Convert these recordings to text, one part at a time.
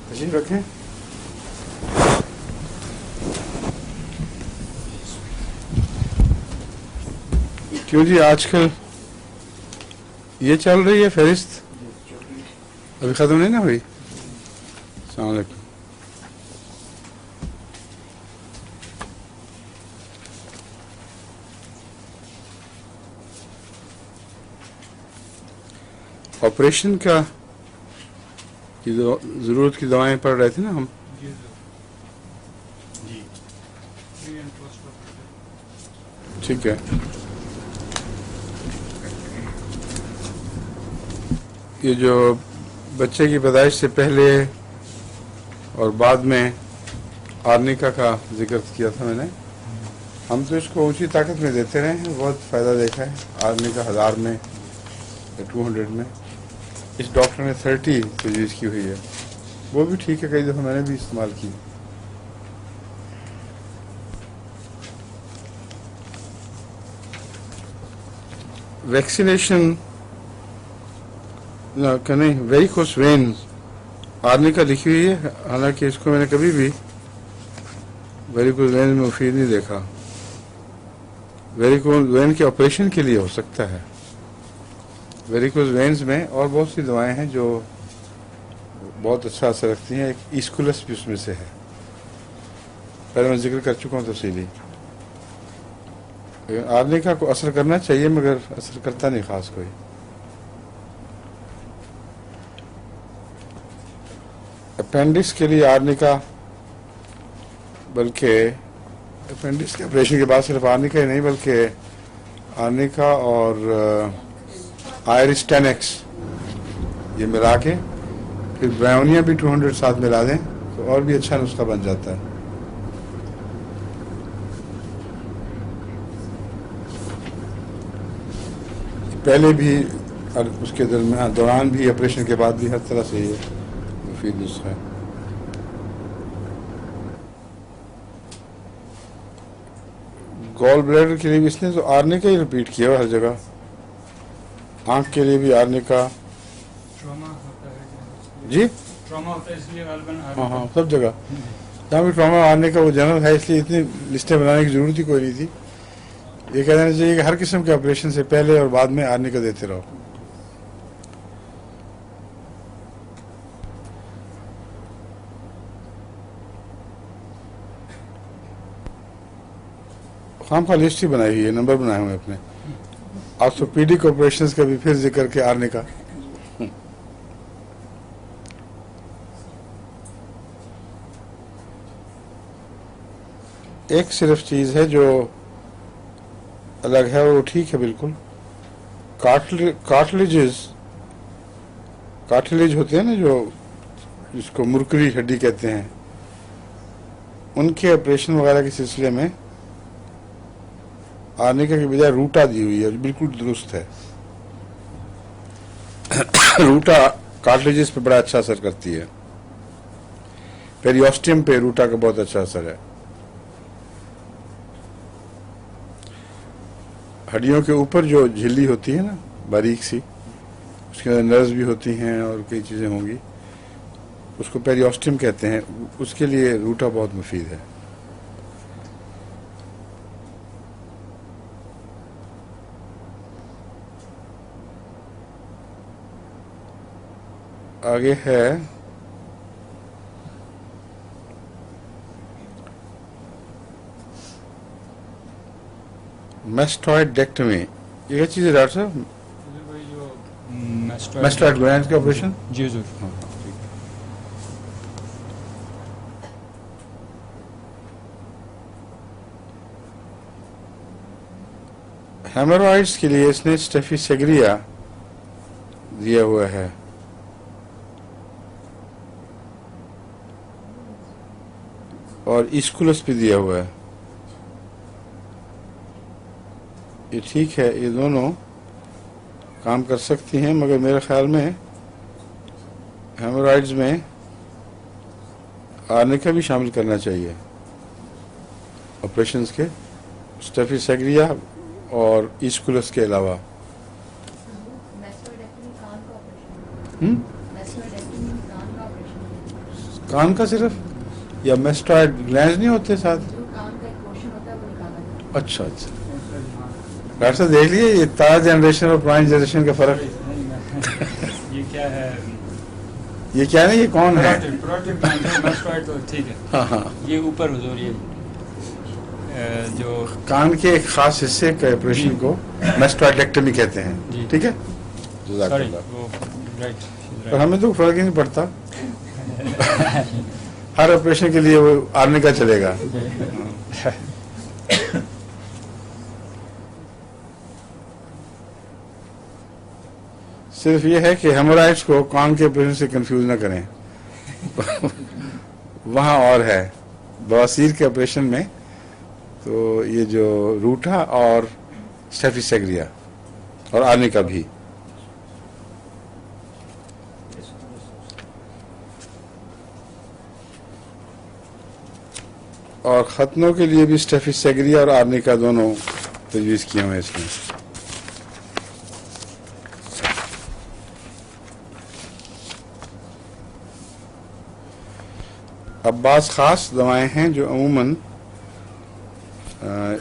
تشریف رکھیں. کیوں جی آج کل یہ چل رہی ہے فہرست ابھی ختم نہیں نا ہوئی؟ السلام علیکم. آپریشن کا ضرورت کی دوائیں پڑھ رہے تھے نا ہم. ٹھیک ہے. یہ جو بچے کی پیدائش سے پہلے اور بعد میں آرنیکا کا ذکر کیا تھا میں نے. ہم تو اس کو اونچی طاقت میں دیتے رہے ہیں, بہت فائدہ دیکھا ہے. آرنیکا 1000 میں یا 200 میں. اس ڈاکٹر نے 30 تجویز کی ہوئی ہے, وہ بھی ٹھیک ہے. کئی دفعہ میں نے بھی استعمال کی. ویکسینیشن نہیں, ویریکوس وینز آرنیکا لکھی ہوئی ہے, حالانکہ اس کو میں نے کبھی بھی ویریکوس وینز میں مفید نہیں دیکھا. ویریکوس وین کے آپریشن کے لیے ہو سکتا ہے. ویریکوس وینز میں اور بہت سی دوائیں ہیں جو بہت اچھا اثر رکھتی ہیں. ایک ایسکولس بھی اس میں سے ہے, پہلے میں ذکر کر چکا ہوں تفصیلی. آرنیکا کو اثر کرنا چاہیے مگر اثر کرتا نہیں خاص کوئی. اپینڈکس کے لیے آرنیکا, بلکہ اپینڈکس کے آپریشن کے بعد صرف آرنیکا ہی نہیں بلکہ آرنیکا اور آئرس 10X یہ ملا کے پھر برائونیا بھی 200 ساتھ ملا دیں تو اور بھی اچھا نسخہ بن جاتا ہے. پہلے بھی اور اس کے دوران بھی آپریشن کے بعد بھی ہر طرح سے یہ مفید نسخہ ہے. گال بلیڈر کے لیے بھی اس نے تو آرنیکا ہی رپیٹ کیا ہر جگہ. آنکھ کے لیے بھی آرنیکا. جی ہاں سب جگہ جہاں بھی ٹراما آرنیکا وہ جنرل ہے, اس لیے اتنی لسٹیں بنانے کی ضرورت ہی کوئی نہیں تھی. یہ کہہ دینا چاہیے کہ ہر قسم کے آپریشن سے پہلے اور بعد میں آرنیکا دیتے رہو. خام خواہ لسٹ ہی بنائی ہوئی ہے, نمبر بنائے ہوئے اپنے. آرتھوپیڈک آپریشنز کا بھی پھر ذکر کے آرنیکا. ایک صرف چیز ہے جو الگ ہے, وہ ٹھیک ہے بالکل. کارٹلیج ہوتے ہیں نا جو جس کو مرکری ہڈی کہتے ہیں, ان کے آپریشن وغیرہ کے سلسلے میں آرنیکا کی بجائے روٹا دی ہوئی ہے, بالکل درست ہے. روٹا کارٹلیجز پہ بڑا اچھا اثر کرتی ہے. پیریوسٹیم پہ روٹا کا بہت اچھا اثر ہے. ہڈیوں کے اوپر جو جھلی ہوتی ہے نا باریک سی, اس کے اندر نرز بھی ہوتی ہیں اور کئی چیزیں ہوں گی, اس کو پیریوسٹیم کہتے ہیں. اس کے لیے روٹا بہت مفید ہے. آگے ہے میسٹوائڈیکٹمی. یہ کیا چیز ہے ڈاکٹر صاحب؟ میسٹوائڈ گلینڈ کا آپریشن. جی ضرور. ہیمورائڈس کے لیے اس نے اسٹیفی سیگریا دیا ہوا ہے. اور ایسکولس بھی دیا ہوا ہے. یہ ٹھیک ہے, یہ دونوں کام کر سکتی ہیں, مگر میرے خیال میں ہیمورائڈز میں آرنیکا بھی شامل کرنا چاہیے آپریشنز کے. اسٹیفی سیگریا اور ایسکولس کے علاوہ. کان کا صرف یا میسٹرائڈ گلینڈز نہیں ہوتے ساتھ؟ اچھا اچھا. ڈاکٹر صاحب دیکھ لیے یہ تازہ جنریشن اور پرانی جنریشن کا فرق. یہ کیا ہے؟ یہ کیا ہے؟ یہ کون ہے؟ ٹھیک ہے. ہاں ہاں. یہ اوپر حضور یہ جو کان کے ایک خاص حصے کے آپریشن کو میسٹرائڈیکٹمی کہتے ہیں. جی. ٹھیک ہے. جزاک سوری اللہ. وہ رائٹ. پر ہمیں تو فرق ہی نہیں پڑتا. ہر آپریشن کے لیے وہ آرنے کا چلے گا. صرف یہ ہے کہ ہیمورائڈس کو کان کے آپریشن سے کنفیوز نہ کریں. وہاں اور ہے بواسیر کے آپریشن میں تو یہ جو روٹا اور اسٹیفیسیگریا اور آرنے کا بھی. اور ختنوں کے لیے بھی اسٹیفیسیگریا اور آرنیکا دونوں تجویز کیے ہوئے اس میں. اب بعض خاص دوائیں ہیں جو عموماً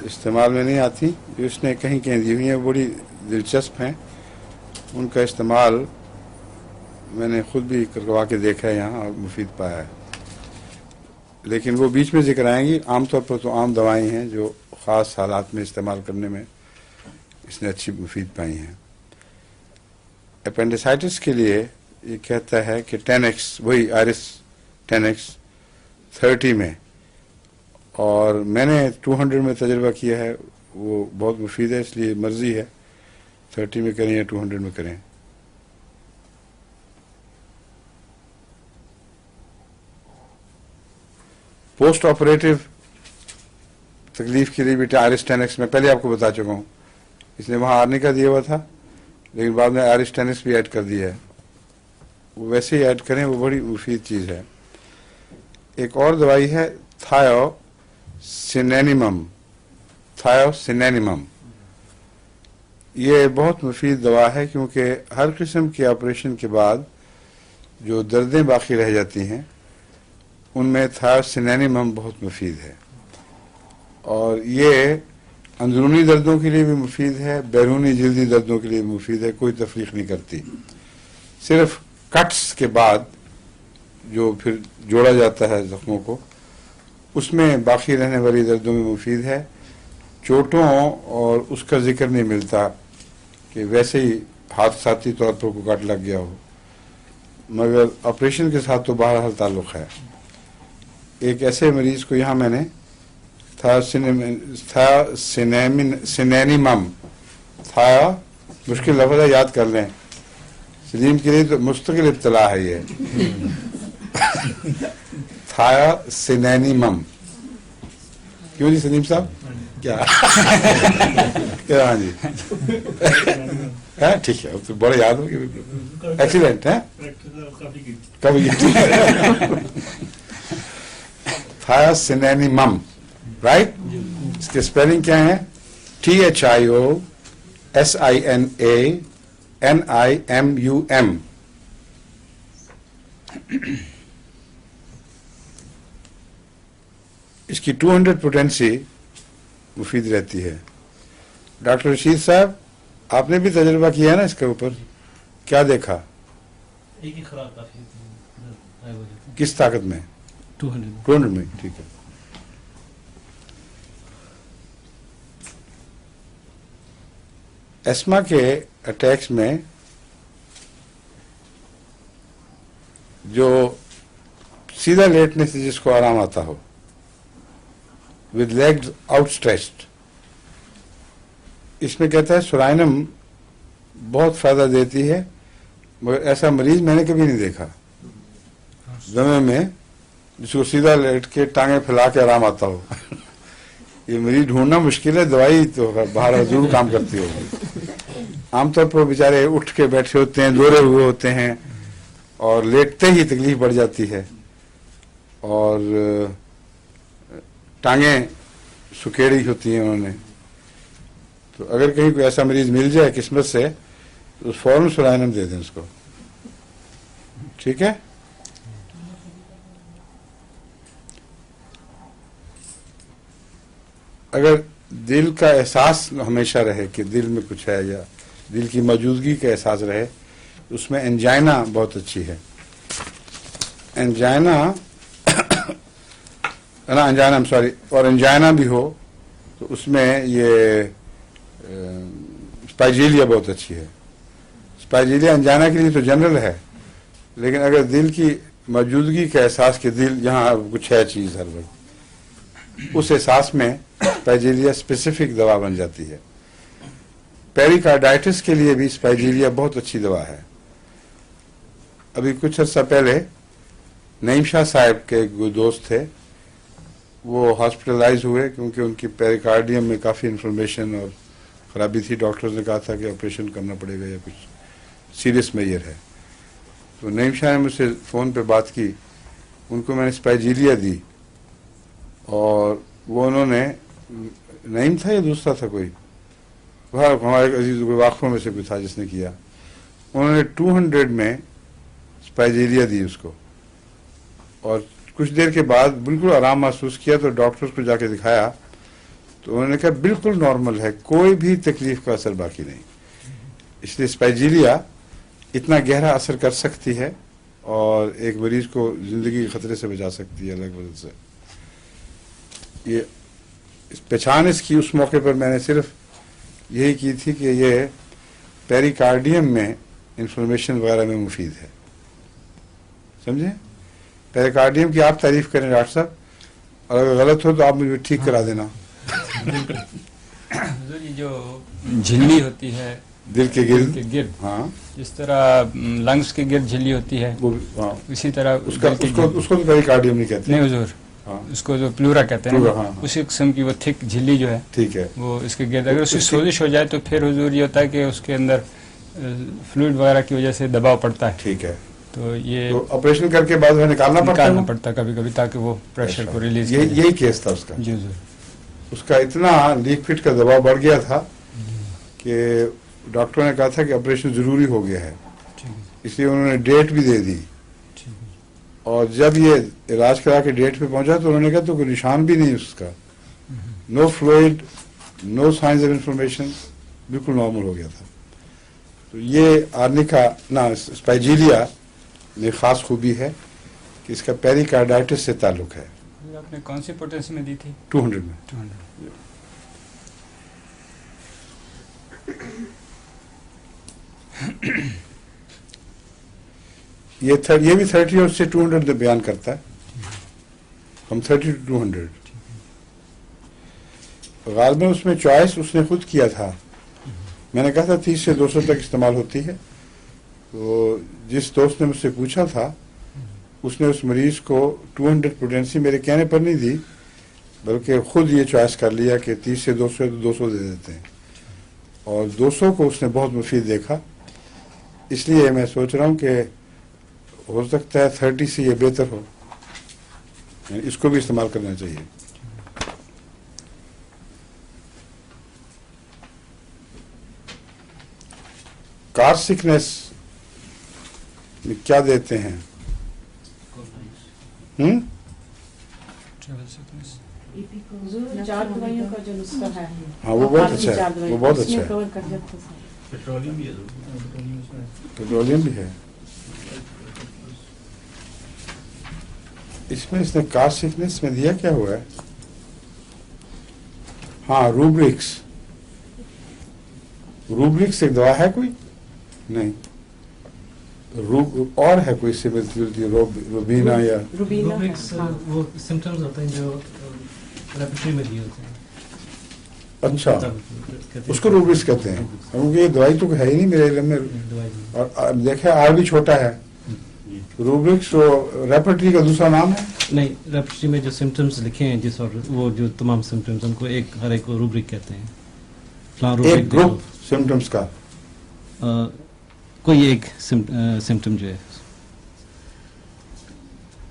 استعمال میں نہیں آتی، جو اس نے کہیں کہیں دی ہوئی ہیں، بڑی دلچسپ ہیں. ان کا استعمال میں نے خود بھی کروا کے دیکھا ہے یہاں اور مفید پایا ہے، لیکن وہ بیچ میں ذکر آئیں گی. عام طور پر تو عام دوائیں ہیں جو خاص حالات میں استعمال کرنے میں اس نے اچھی مفید پائی ہیں. اپینڈیسائٹس کے لیے یہ کہتا ہے کہ 10x وہی آئرس 10x 30 میں، اور میں نے 200 میں تجربہ کیا ہے، وہ بہت مفید ہے. اس لیے مرضی ہے 30 میں کریں یا 200 میں کریں. پوسٹ آپریٹو تکلیف کے لیے بھی آئرس 10x میں پہلے آپ کو بتا چکا ہوں. اس نے وہاں آرنے کا دیا ہوا تھا لیکن بعد میں آئرس 10x بھی ایڈ کر دیا ہے. وہ ویسے ہی ایڈ کریں، وہ بڑی مفید چیز ہے. ایک اور دوائی ہے تھائیوسینینیمم. یہ بہت مفید دوا ہے کیونکہ ہر قسم کے آپریشن کے بعد جو دردیں باقی رہ جاتی ہیں ان میں تھائیوسینینیمم بہت مفید ہے. اور یہ اندرونی دردوں کے لیے بھی مفید ہے، بیرونی جلدی دردوں کے لیے بھی مفید ہے. کوئی تفریق نہیں کرتی. صرف کٹس کے بعد جو پھر جوڑا جاتا ہے زخموں کو، اس میں باقی رہنے والی دردوں میں مفید ہے. چوٹوں اور اس کا ذکر نہیں ملتا کہ ویسے ہی حادثاتی طور پر کوئی کٹ لگ گیا ہو، مگر آپریشن کے ساتھ تو بہرحال تعلق ہے. ایک ایسے مریض کو یہاں میں نے تھائیوسینینیمم مشکل لفظ ہے، یاد کر لیں. سلیم کے لیے تو مستقل ابتلا ہے یہ. تھائیوسینینیمم. کیوں جی سلیم صاحب؟ کیا ہاں جی ٹھیک ہے، تو بڑے یاد ہو گئے. ایکسیلنٹ ہے. کبھی تھائیوسینینیمم رائٹ. اس کے اسپیلنگ کیا ہے؟ THIOSINANIMUM. اس کی 200 پوٹینسی مفید رہتی ہے. ڈاکٹر رشید صاحب، آپ نے بھی تجربہ کیا ہے نا اس کے اوپر؟ کیا دیکھا؟ ایک ہی خوراک کافی ہے. کس طاقت میں؟ 200 میں. ٹھیک ہے. ایسما کے اٹیکس میں جو سیدھا لیٹنے سے جس کو آرام آتا ہو، ود لیگز آؤٹ اسٹریچڈ، اس میں کہتا ہے سورائنم بہت فائدہ دیتی ہے. مگر ایسا مریض میں نے کبھی نہیں دیکھا دمے میں جس کو سیدھا لیٹ کے ٹانگیں پھیلا کے آرام آتا ہو. یہ مریض ڈھونڈنا مشکل ہے. دوائی تو باہر ضرور کام کرتی ہوگی. عام طور پر بیچارے اٹھ کے بیٹھے ہوتے ہیں، دورے ہوئے ہوتے ہیں، اور لیٹتے ہی تکلیف بڑھ جاتی ہے اور ٹانگیں سکیڑی ہوتی ہیں انہوں نے. تو اگر کہیں کوئی ایسا مریض مل جائے قسمت سے تو فوراً سولانم دے دیں اس کو. ٹھیک ہے. اگر دل کا احساس ہمیشہ رہے کہ دل میں کچھ ہے یا دل کی موجودگی کا احساس رہے تو اس میں انجائنا بہت اچھی ہے. انجائنا اور انجائنا بھی ہو تو اس میں یہ اسپائجیلیا بہت اچھی ہے. اسپائجیلیا انجائنا کے لیے تو جنرل ہے لیکن اگر دل کی موجودگی کا احساس کہ دل یہاں کچھ ہے چیز ہر وقت اس احساس میں اسپائجیلیا اسپیسیفک دوا بن جاتی ہے. پیریکارڈائٹس کے لیے بھی اسپائجیلیا بہت اچھی دوا ہے. ابھی کچھ عرصہ پہلے نعیم شاہ صاحب کے کوئی دوست تھے وہ ہاسپٹلائز ہوئے کیونکہ ان کی پیریکارڈیم میں کافی انفلمیشن اور خرابی تھی. ڈاکٹرز نے کہا تھا کہ آپریشن کرنا پڑے گا یا کچھ سیریس میجر ہے. تو نعیم شاہ نے مجھ سے فون پہ بات کی. ان کو میں نے اسپائجیلیا دی اور وہ انہوں نے نعیم تھا یا دوسرا تھا کوئی ہمارے عزیز واقفوں میں سے کوئی تھا جس نے کیا. انہوں نے 200 میں اسپائجیلیا دی اس کو اور کچھ دیر کے بعد بالکل آرام محسوس کیا. تو ڈاکٹرز کو جا کے دکھایا تو انہوں نے کہا بالکل نارمل ہے, کوئی بھی تکلیف کا اثر باقی نہیں. اس لیے اسپائجیلیا اتنا گہرا اثر کر سکتی ہے اور ایک مریض کو زندگی کے خطرے سے بچا سکتی ہے الگ وجہ سے. یہ پہچان اس کی اس موقع پر میں نے صرف یہی کی تھی کہ یہ پیریکارڈیم میں انفلمیشن وغیرہ میں مفید ہے. سمجھے؟ پیریکارڈیم کی آپ تعریف کریں ڈاکٹر صاحب اور اگر غلط ہو تو آپ مجھے ٹھیک کرا دینا. یہ جو جھلی ہوتی ہے دل کے گرد, ہاں جس طرح لنگس کے گرد جھلی ہوتی ہے اسی طرح اس کو تو پیریکارڈیم نہیں کہتے. نہیں حضور, اس کو جو پلورا کہتے ہیں اسی قسم کی وہ تھک جھلی جو ہے ٹھیک ہے وہ اس کے گرد اگر اس کی سوزش ہو جائے تو پھر حضور یہ ہوتا ہے کہ اس کے اندر فلوئڈ وغیرہ کی وجہ سے دباؤ پڑتا ہے. ٹھیک ہے. تو یہ آپریشن کر کے بعد نکالنا پڑتا کبھی کبھی تاکہ وہ پریشر کو ریلیز. یہی کیس تھا اس کا. جی حضور. اس کا اتنا لیک فٹ کا دباؤ بڑھ گیا تھا کہ ڈاکٹروں نے کہا تھا کہ آپریشن ضروری ہو گیا ہے, اس لیے انہوں نے ڈیٹ بھی دے دی. اور جب یہ علاج کرا کے ڈیٹ پہ پہنچا تو انہوں نے کہا تو کوئی نشان بھی نہیں اس کا, no fluid, no signs of information, بالکل نارمل ہو گیا تھا. تو یہ آرنیکا اسپائجیلیا میں خاص خوبی ہے کہ اس کا پیریکارڈائٹس سے تعلق ہے. آپ نے کون سی پوٹینسی میں دی تھی؟ 200 میں. 200. یہ بھی 30 اور سے 200 بیان کرتا ہے. ہم 30 to 200 غالباً اس میں چوائس اس نے خود کیا تھا. میں نے کہا تھا 30 سے 200 تک استعمال ہوتی ہے. تو جس دوست نے مجھ سے پوچھا تھا اس نے اس مریض کو 200 پوٹینسی میرے کہنے پر نہیں دی بلکہ خود یہ چوائس کر لیا کہ 30 سے 200 تو 200 دے دیتے ہیں. اور 200 کو اس نے بہت مفید دیکھا. اس لیے میں سوچ رہا ہوں کہ ہو سکتا ہے 30 سے یہ بہتر ہو, یعنی اس کو بھی استعمال کرنا چاہیے. کار سکنس میں کیا دیتے ہیں؟ چار دوائیوں کا جو نسخہ ہے ہاں وہ بہت اچھا ہے, وہ بہت اچھا ہے. پیٹرولیم بھی ہے. پیٹرولیم بھی ہے اس میں. اس نے کار سکنس میں دیا کیا ہوا ہے؟ ہاں روبرکس. روبرکس ایک دوا ہے کوئی نہیں, اور ہے کوئی سے ملتی جلتی روبینا یا روبرکس وہ سمپٹمز ہوتے ہیں جو لیبورٹری میں دیے ہوتے ہیں. اچھا اس کو روبرکس کہتے ہیں کیونکہ یہ دوائی تو ہے ہی نہیں میرے علم میں. اور دیکھیں آر بھی چھوٹا ہے. روبرکس ریپرٹری کا دوسرا نام ہے؟ نہیں, ریپرٹری میں جو سمپٹمز لکھے ہیں جس اور وہ جو تمام سمپٹمز ان کو ایک ہر ایک کو روبرک کہتے ہیں. ایک گروپ سمپٹمز کا کوئی ایک سمپٹم جو ہے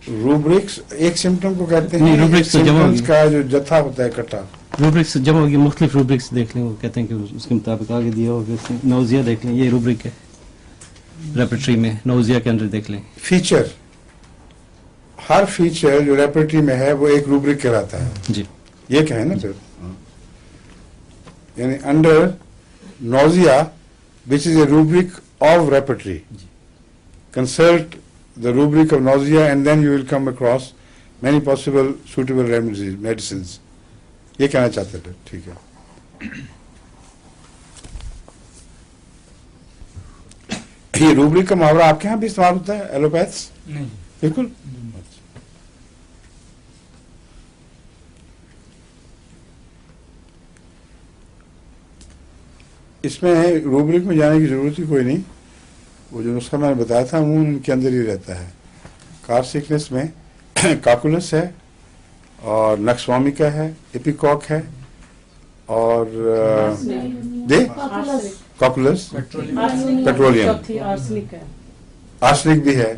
روبرکس ایک سمپٹم کو کہتے ہیں. نہیں, روبرکس سمپٹمز کا جو جتھا ہوتا ہے اکٹھا روبرکس جمع ہوگی، مختلف روبرکس دیکھ لیں، وہ کہتے ہیں کہ اس کے مطابق آگے دیا ہوگا. نوزیا دیکھ لیں، یہ روبرک ہے ریپرٹری میں، نوزیا کے اندر دیکھ لیں. فیچر، ہر فیچر جو ریپرٹری میں ہے وہ ایک روبرک کہلاتا ہے. جی یہ کہیں نا پھر، یعنی under nausea which is a rubric of repertory, consult the rubric of nausea and then you will come across many possible suitable remedies, medicines. یہ کہنا چاہتے تھے. ٹھیک ہے. یہ روبرک کا محاورہ آپ کے یہاں بھی استعمال ہوتا ہے ایلوپیتھس؟ نہیں. بالکل. اس میں روبرک میں جانے کی ضرورت ہی کوئی نہیں. وہ جو نسخہ میں نے بتایا تھا عموماً ان کے اندر ہی رہتا ہے. کار سیکنس میں کاکولس ہے اور نکسوامیکا ہے، ایپیکاک ہے اور کاکولس، پیٹرولیم، آرسنک بھی ہے.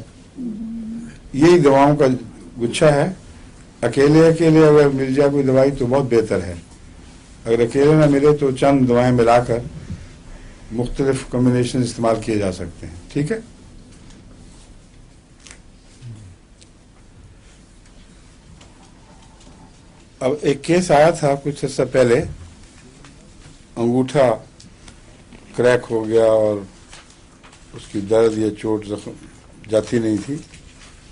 یہی دواؤں کا گچھا ہے. اکیلے اگر مل جائے کوئی دوائی تو بہت بہتر ہے. اگر اکیلے نہ ملے تو چند دوائیں ملا کر مختلف کمبینیشن استعمال کیے جا سکتے ہیں. ٹھیک ہے. اب ایک کیس آیا تھا کچھ عرصہ پہلے، انگوٹھا کریک ہو گیا اور اس کی درد یا چوٹ زخم جاتی نہیں تھی.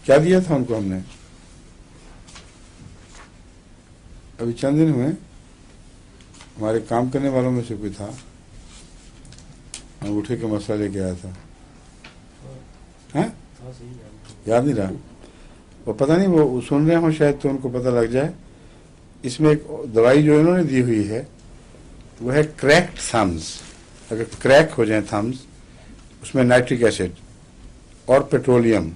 کیا دیا تھا ان کو ہم نے؟ ابھی چند دن ہوئے، ہمارے کام کرنے والوں میں سے کوئی تھا، انگوٹھے کا مسئلہ لے کے آیا تھا. یاد نہیں رہا، وہ پتہ نہیں، وہ سن رہے ہوں شاید تو ان کو پتہ لگ جائے. اس میں ایک دوائی جو انہوں نے دی ہوئی ہے وہ ہے کریکڈ تھمز. اگر کریک ہو جائیں تھمز، اس میں نائٹرک ایسڈ اور پیٹرولیم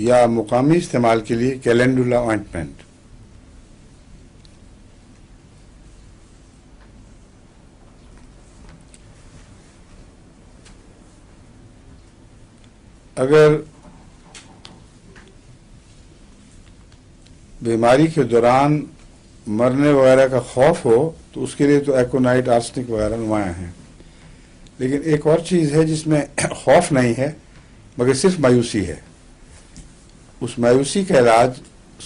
یا مقامی استعمال کے لیے کیلینڈولا آئنٹمنٹ. اگر بیماری کے دوران مرنے وغیرہ کا خوف ہو تو اس کے لیے تو ایکونائٹ، آرسنک وغیرہ نمایاں ہیں. لیکن ایک اور چیز ہے جس میں خوف نہیں ہے مگر صرف مایوسی ہے. اس مایوسی کا علاج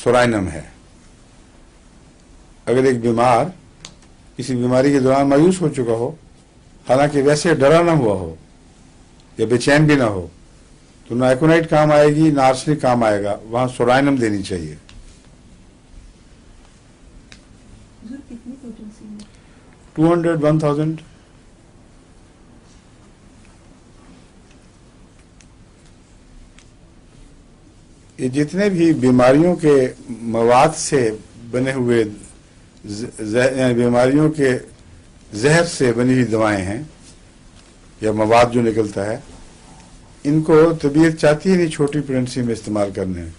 سورائنم ہے. اگر ایک بیمار کسی بیماری کے دوران مایوس ہو چکا ہو، حالانکہ ویسے ڈرا نہ ہوا ہو یا بے چین بھی نہ ہو، تو نہ ایکونائٹ کام آئے گی نہ آرسنک کام آئے گا. وہاں سورائنم دینی چاہیے. 200 1000. یہ جتنے بھی بیماریوں کے مواد سے بنے ہوئے یعنی بیماریوں کے زہر سے بنی ہوئی دوائیں ہیں یا مواد جو نکلتا ہے، ان کو طبیعت چاہتی ہے نہیں چھوٹی پریگنسی میں استعمال کرنے میں،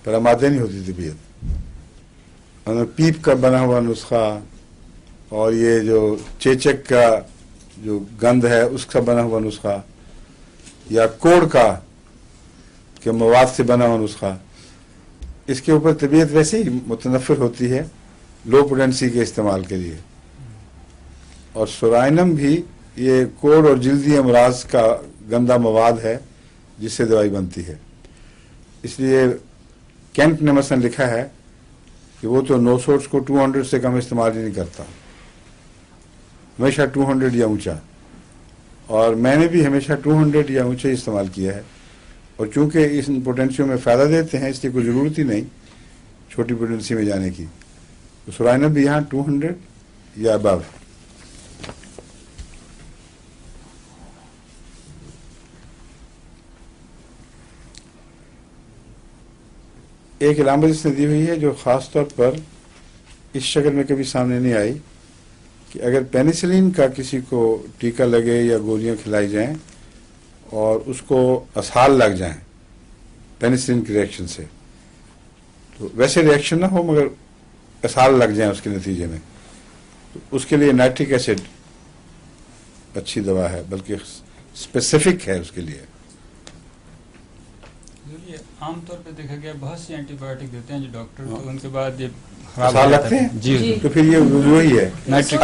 پر آمادہ نہیں ہوتی طبیعت. پیپ کا بنا ہوا نسخہ اور یہ جو چیچک کا جو گند ہے اس کا بنا ہوا نسخہ یا کوڑ کا کے مواد سے بنا ہوا نسخہ، اس کے اوپر طبیعت ویسے ہی متنفر ہوتی ہے لو پوٹینسی کے استعمال کے لیے. اور سورائنم بھی یہ کوڑ اور جلدی امراض کا گندا مواد ہے جس سے دوائی بنتی ہے. اس لیے کینٹ نے مثلا لکھا ہے کہ وہ تو نو سوٹس کو 200 سے کم استعمال ہی نہیں کرتا، ہمیشہ 200 یا اونچا. اور میں نے بھی ہمیشہ 200 یا اونچا ہی استعمال کیا ہے. اور چونکہ اس پوٹینسیوں میں فائدہ دیتے ہیں اس لیے کوئی ضرورت ہی نہیں چھوٹی پوٹینسی میں جانے کی. تو سورائنم بھی یہاں 200 یا ابو. ایک علامت اس نے دی ہوئی ہے جو خاص طور پر اس شکل میں کبھی سامنے نہیں آئی کہ اگر پینیسلین کا کسی کو ٹیکہ لگے یا گولیاں کھلائی جائیں اور اس کو اسہال لگ جائیں پینیسلین کی ریئیکشن سے، تو ویسے ریئیکشن نہ ہو مگر اسہال لگ جائیں اس کے نتیجے میں، تو اس کے لیے نائٹرک ایسڈ اچھی دوا ہے، بلکہ اسپیسیفک ہے اس کے لیے. یہ عام طور پہ دیکھا گیا بہت سی اینٹی بایوٹک دیتے ہیں جو ڈاکٹر تو ان کے بعد یہ خراب اثار ہو جاتا لگتے ہے. ہیں جی تو پھر یہ وہی ہے نائٹرک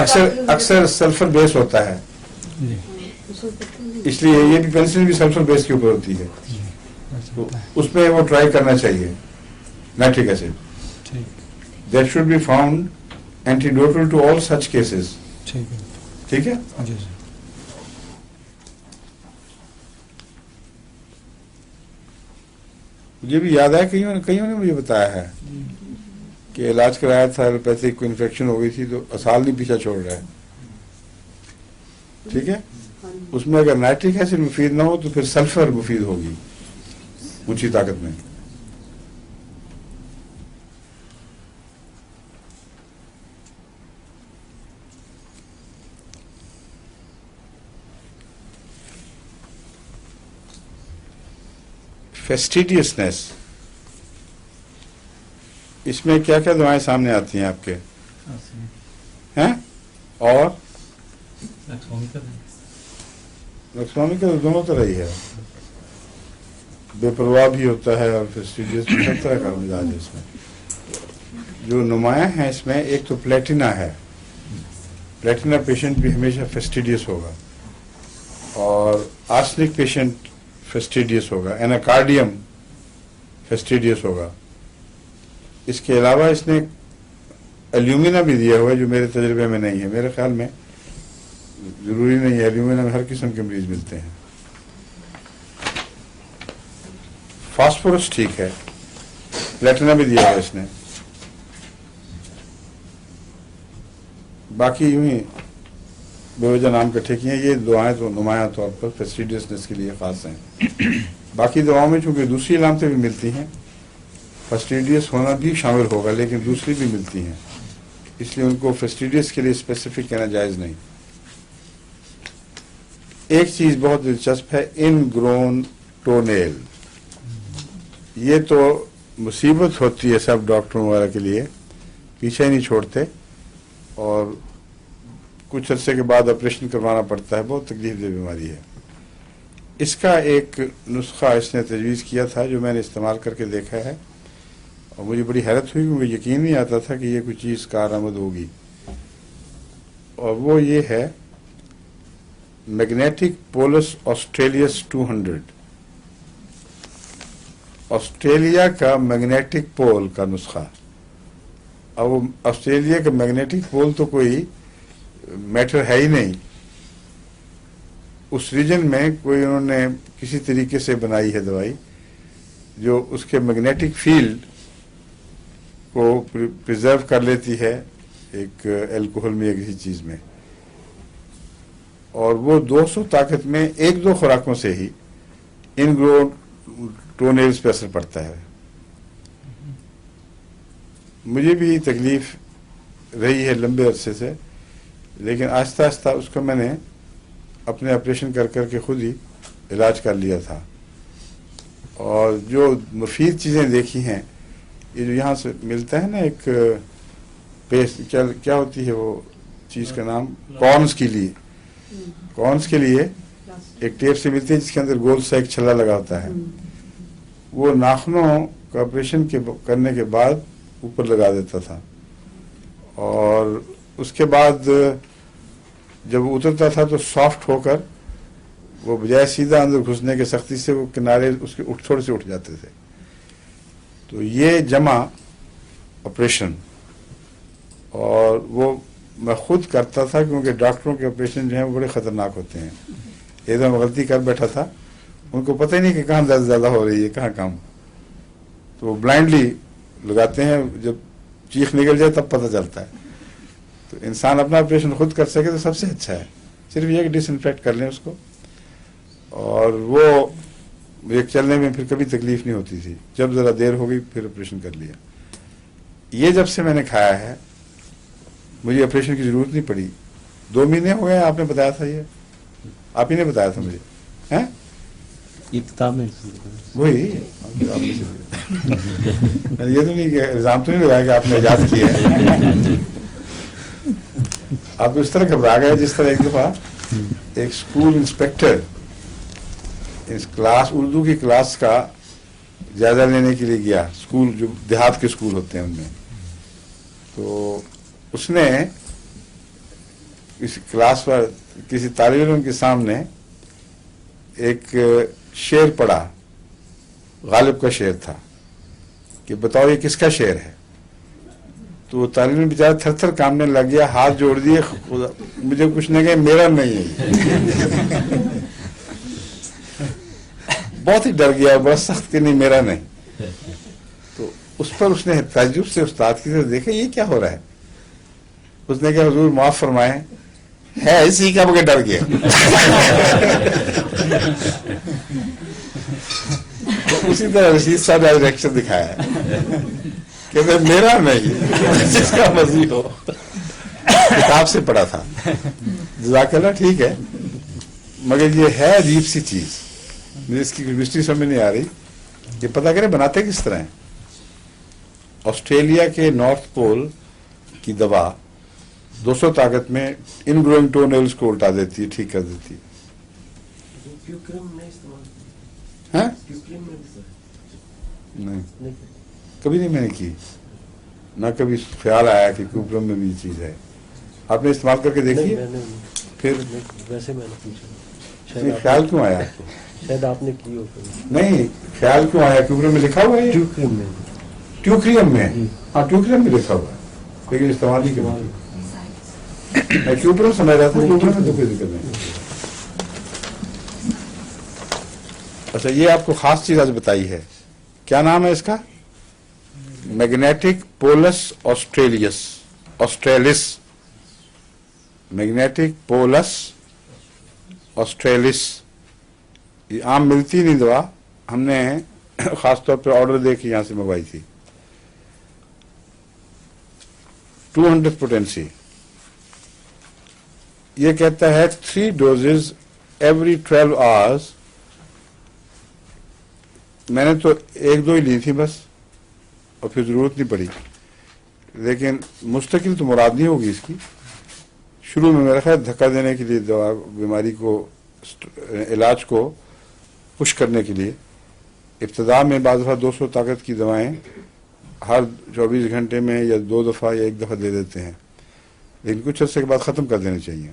اکثر سلفر بیس ہوتا ہے جی اس لیے یہ بھی پینسلن بھی سلفر بیس کے اوپر ہوتی ہے تو اس میں وہ ٹرائی کرنا چاہیے نائٹرک ایسڈ ٹھیک that should be found antidotal to all such cases ٹھیک ہے ٹھیک ہے. جی سر. مجھے بھی یاد ہے کئیوں نے مجھے بتایا ہے کہ علاج کرایا تھا ایلوپیتھک کو انفیکشن ہو گئی تھی تو اسال نہیں پیچھا چھوڑ رہا ہے. ٹھیک ہے اس میں اگر نائٹرک ایسڈ مفید نہ ہو تو پھر سلفر مفید ہوگی اونچی طاقت میں. فیسٹیڈیسنس اس میں کیا کیا دعائیں سامنے آتی ہیں آپ کے ہیں اور رقصومی کا تو دونوں طرح ہی ہے بے پرواہ بھی ہوتا ہے اور فیسٹیڈیس بھی سب طرح کا مزاج ہے اس میں. جو نمایاں ہیں اس میں ایک تو پلیٹینا ہے. پلیٹینا پیشنٹ بھی ہمیشہ فیسٹیڈیس ہوگا اور آرسنک پیشنٹ فیسٹیڈیس ہوگا. ایناکارڈیم فیسٹیڈیس ہوگا. اس کے علاوہ اس نے ایلومینا بھی دیا ہوا ہے جو میرے تجربے میں نہیں ہے. میرے خیال میں ضروری نہیں ہے ایلومینا میں ہر قسم کے مریض ملتے ہیں. فاسفورس ٹھیک ہے. پلیٹینا بھی دیا ہوا ہے اس نے. باقی یوں ہی بے وجہ نام کٹھے کیے ہیں. یہ دعائیں تو نمایاں طور پر فیسٹیڈیسنس کے لیے خاص ہیں. باقی دعاؤں میں چونکہ دوسری علامتیں بھی ملتی ہیں فیسٹیڈیس ہونا بھی شامل ہوگا لیکن دوسری بھی ملتی ہیں اس لیے ان کو فیسٹیڈیس کے لیے اسپیسیفک کہنا جائز نہیں. ایک چیز بہت دلچسپ ہے ان گرون ٹونیل. یہ تو مصیبت ہوتی ہے سب ڈاکٹروں وغیرہ کے لیے پیچھے نہیں چھوڑتے اور کچھ عرصے کے بعد آپریشن کروانا پڑتا ہے. بہت تکلیف دہ بیماری ہے. اس کا ایک نسخہ اس نے تجویز کیا تھا جو میں نے استعمال کر کے دیکھا ہے اور مجھے بڑی حیرت ہوئی کیونکہ یقین نہیں آتا تھا کہ یہ کوئی چیز کارآمد ہوگی. اور وہ یہ ہے میگنیٹک پولس آسٹریلیس 200. آسٹریلیا کا میگنیٹک پول کا نسخہ. اب وہ آسٹریلیا کا میگنیٹک پول تو کوئی میٹر ہے ہی نہیں. اس ریجن میں کوئی انہوں نے کسی طریقے سے بنائی ہے دوائی جو اس کے میگنیٹک فیلڈ کو پریزرو کر لیتی ہے ایک الکوہل میں یا کسی چیز میں اور وہ 200 طاقت میں 1-2 خوراکوں سے ہی ان گرو ٹونیلز پہ اثر پڑتا ہے. مجھے بھی تکلیف رہی ہے لمبے عرصے سے لیکن آہستہ آہستہ اس کو میں نے اپنے آپریشن کر کر کے خود ہی علاج کر لیا تھا. اور جو مفید چیزیں دیکھی ہیں یہ جو یہاں سے ملتا ہے نا ایک پیسٹ کیا ہوتی ہے وہ چیز کا نام کارنز کے لیے. کارنز کے لیے ایک ٹیپ سے ملتی ہے جس کے اندر گول سا ایک چھلا لگا ہوتا ہے. وہ ناخنوں کا آپریشن کرنے کے بعد اوپر لگا دیتا تھا اور اس کے بعد جب اترتا تھا تو سافٹ ہو کر وہ بجائے سیدھا اندر گھسنے کے سختی سے وہ کنارے اس کے تھوڑے سے اٹھ جاتے تھے. تو یہ جمع آپریشن اور وہ میں خود کرتا تھا کیونکہ ڈاکٹروں کے آپریشن جو ہیں وہ بڑے خطرناک ہوتے ہیں. ایک دم غلطی کر بیٹھا تھا ان کو پتہ ہی نہیں کہ کہاں درد زیادہ ہو رہی ہے کہاں کم. تو وہ بلائنڈلی لگاتے ہیں جب چیخ نکل جائے تب پتہ چلتا ہے. تو انسان اپنا آپریشن خود کر سکے تو سب سے اچھا ہے. صرف یہ کہ ڈس انفیکٹ کر لیں اس کو اور وہ ایک چلنے میں پھر کبھی تکلیف نہیں ہوتی تھی. جب ذرا دیر ہو گئی پھر آپریشن کر لیا. یہ جب سے میں نے کھایا ہے مجھے آپریشن کی ضرورت نہیں پڑی. 2 مہینے ہو گئے. آپ نے بتایا تھا یہ آپ ہی نے بتایا تھا مجھے ہیں یہ کتاب میں وہی یہ تو نہیں کہ الزام تو نہیں لگایا کہ آپ نے ایجاد کیا ہے. آپ اس طرح گھبرا گئے جس طرح ایک دفعہ ایک اسکول انسپیکٹر اس کلاس اردو کی کلاس کا जायजा लेने के लिए गया, स्कूल जो देहात के स्कूल होते हैं उनमें, तो उसने इस क्लास पर किसी तालिब इल्म के सामने एक शेर पढ़ा, गालिब का शेर था, कि बताओ ये किसका शेर है। तो वो तालिब इल्म बेचारा थर थर कांपने लग गया, हाथ जोड़ दिए, खुदा मुझे कुछ नहीं कहे, मेरा नहीं है। बहुत ही डर गया, बड़ा सख्त कि नहीं मेरा नहीं। तो उस पर उसने ताज्जुब से उस्ताद की तरफ देखा, ये क्या हो रहा है। उसने कहा हुजूर माफ फरमाए, है इसी का, मगर डर गया। तो उसी तरह रशीद साहब ने रिएक्शन दिखाया है, कहते मेरा नहीं, जिसका मर्जी हो, किताब से पढ़ा था। जज़ाकल्लाह, ठीक है, मगर ये है अजीब सी चीज, मुझे इसकी मिस्ट्री समझ नहीं आ रही। ये पता करें बनाते किस तरह है। ऑस्ट्रेलिया के नॉर्थ पोल की दवा 200 ताकत में इनग्रोइंग टोनेल्स को उल्टा देती है, ठीक कर देती है। हाँ? नहीं, कभी नहीं मैंने की, ना कभी ख्याल आया कि क्यूप्रम में भी ये चीज है। आपने इस्तेमाल करके देखी? फिर वैसे मैंने पूछा, नहीं, ख्याल क्यों आया आपको? शायद आपने की हो। नहीं, ख्याल क्यों आया? क्यूप्रम में लिखा हुआ है, ट्यूक्रियम में। ट्यूक्रियम में, हाँ ट्यूक्रियम में लिखा हुआ है, लेकिन इस्तेमाल ही क्यों? मैं क्यूप्रम समझ रहा था, क्यूप्रम में तो कोई दिक्कत नहीं। अच्छा, ये आपको खास चीज आज बताई है, क्या नाम है इसका? Magnetic polus australis, magnetic polus australis. ये आम मिलती नहीं दवा, हमने खासतौर पर ऑर्डर दे के यहां से मंगवाई थी। 200 पोटेंसी, ये कहता है 3 डोजेज एवरी 12 आवर्स। मैंने तो 1-2 ही ली थी बस, और फिर जरूरत नहीं पड़ी, लेकिन मुस्तकिल तो मुराद नहीं होगी इसकी। शुरू में मेरा ख्याल धक्का देने के लिए, दवा बीमारी को, इलाज को पुश करने के लिए, इब्तदा में बाद दफा 200 ताकत की दवाएं हर 24 घंटे में या 2 दफा या 1 दफा दे देते हैं, लेकिन कुछ अर्से के बाद खत्म कर देने चाहिए।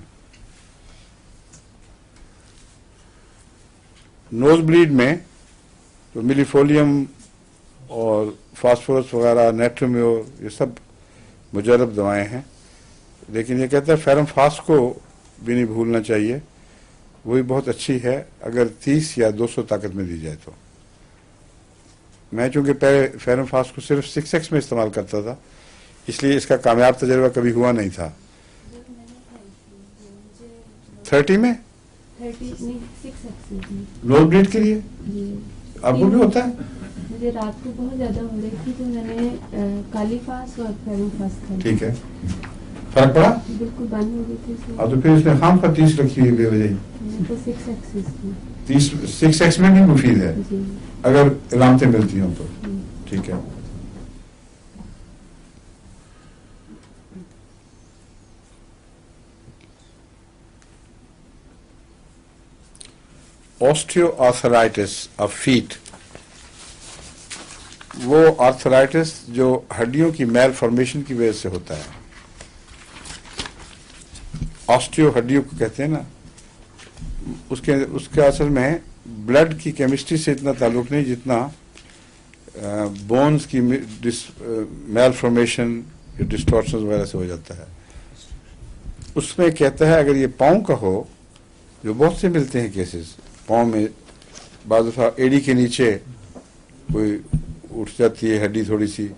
नोज ब्लीड में तो मिलीफोलियम और फास्फोरस वगैरह, नेट्रोम्योर, ये सब मुजरब दवाएं हैं, लेकिन ये कहता है फेरम फास्ट को भी नहीं भूलना चाहिए, वो भी बहुत अच्छी है अगर 30 या 200 ताकत में दी जाए तो। मैं चूंकि पहले फेरम फास्ट को सिर्फ 6x में इस्तेमाल करता था, इसलिए इसका कामयाब तजर्बा कभी हुआ नहीं था। 30 में 6x नोज ब्लीड के लिए जी। आपको भी होता है? मुझे रात को बहुत ज्यादा हो रही थी, तो मैंने काली फास्ट और फेरम फास्ट कर ठीक है, फर्क पड़ा? बिल्कुल बंद हो गई थी। और तो फिर इसने खाम पर 30 रखी हुई बेवजह। तो 6x 6x में भी मुफीद है जी। अगर इलामतें मिलती हों तो, ठीक है। ऑस्टियोआर्थराइटिस ऑफ फीट, वो आर्थराइटिस जो हड्डियों की मेल फॉर्मेशन की वजह से होता है। ऑस्टियो हड्डियों को कहते हैं ना, उसके असल में ब्लड की केमिस्ट्री से इतना ताल्लुक नहीं जितना बोन्स की मेल फॉर्मेशन या डिस्टॉर्शन वगैरह से हो जाता है। उसमें कहता है अगर ये पाँव का हो, जो बहुत से मिलते हैं केसेस, पाँव में बाज़ दफ़ा एड़ी के नीचे कोई उठ जाती है हड्डी, थोड़ी सी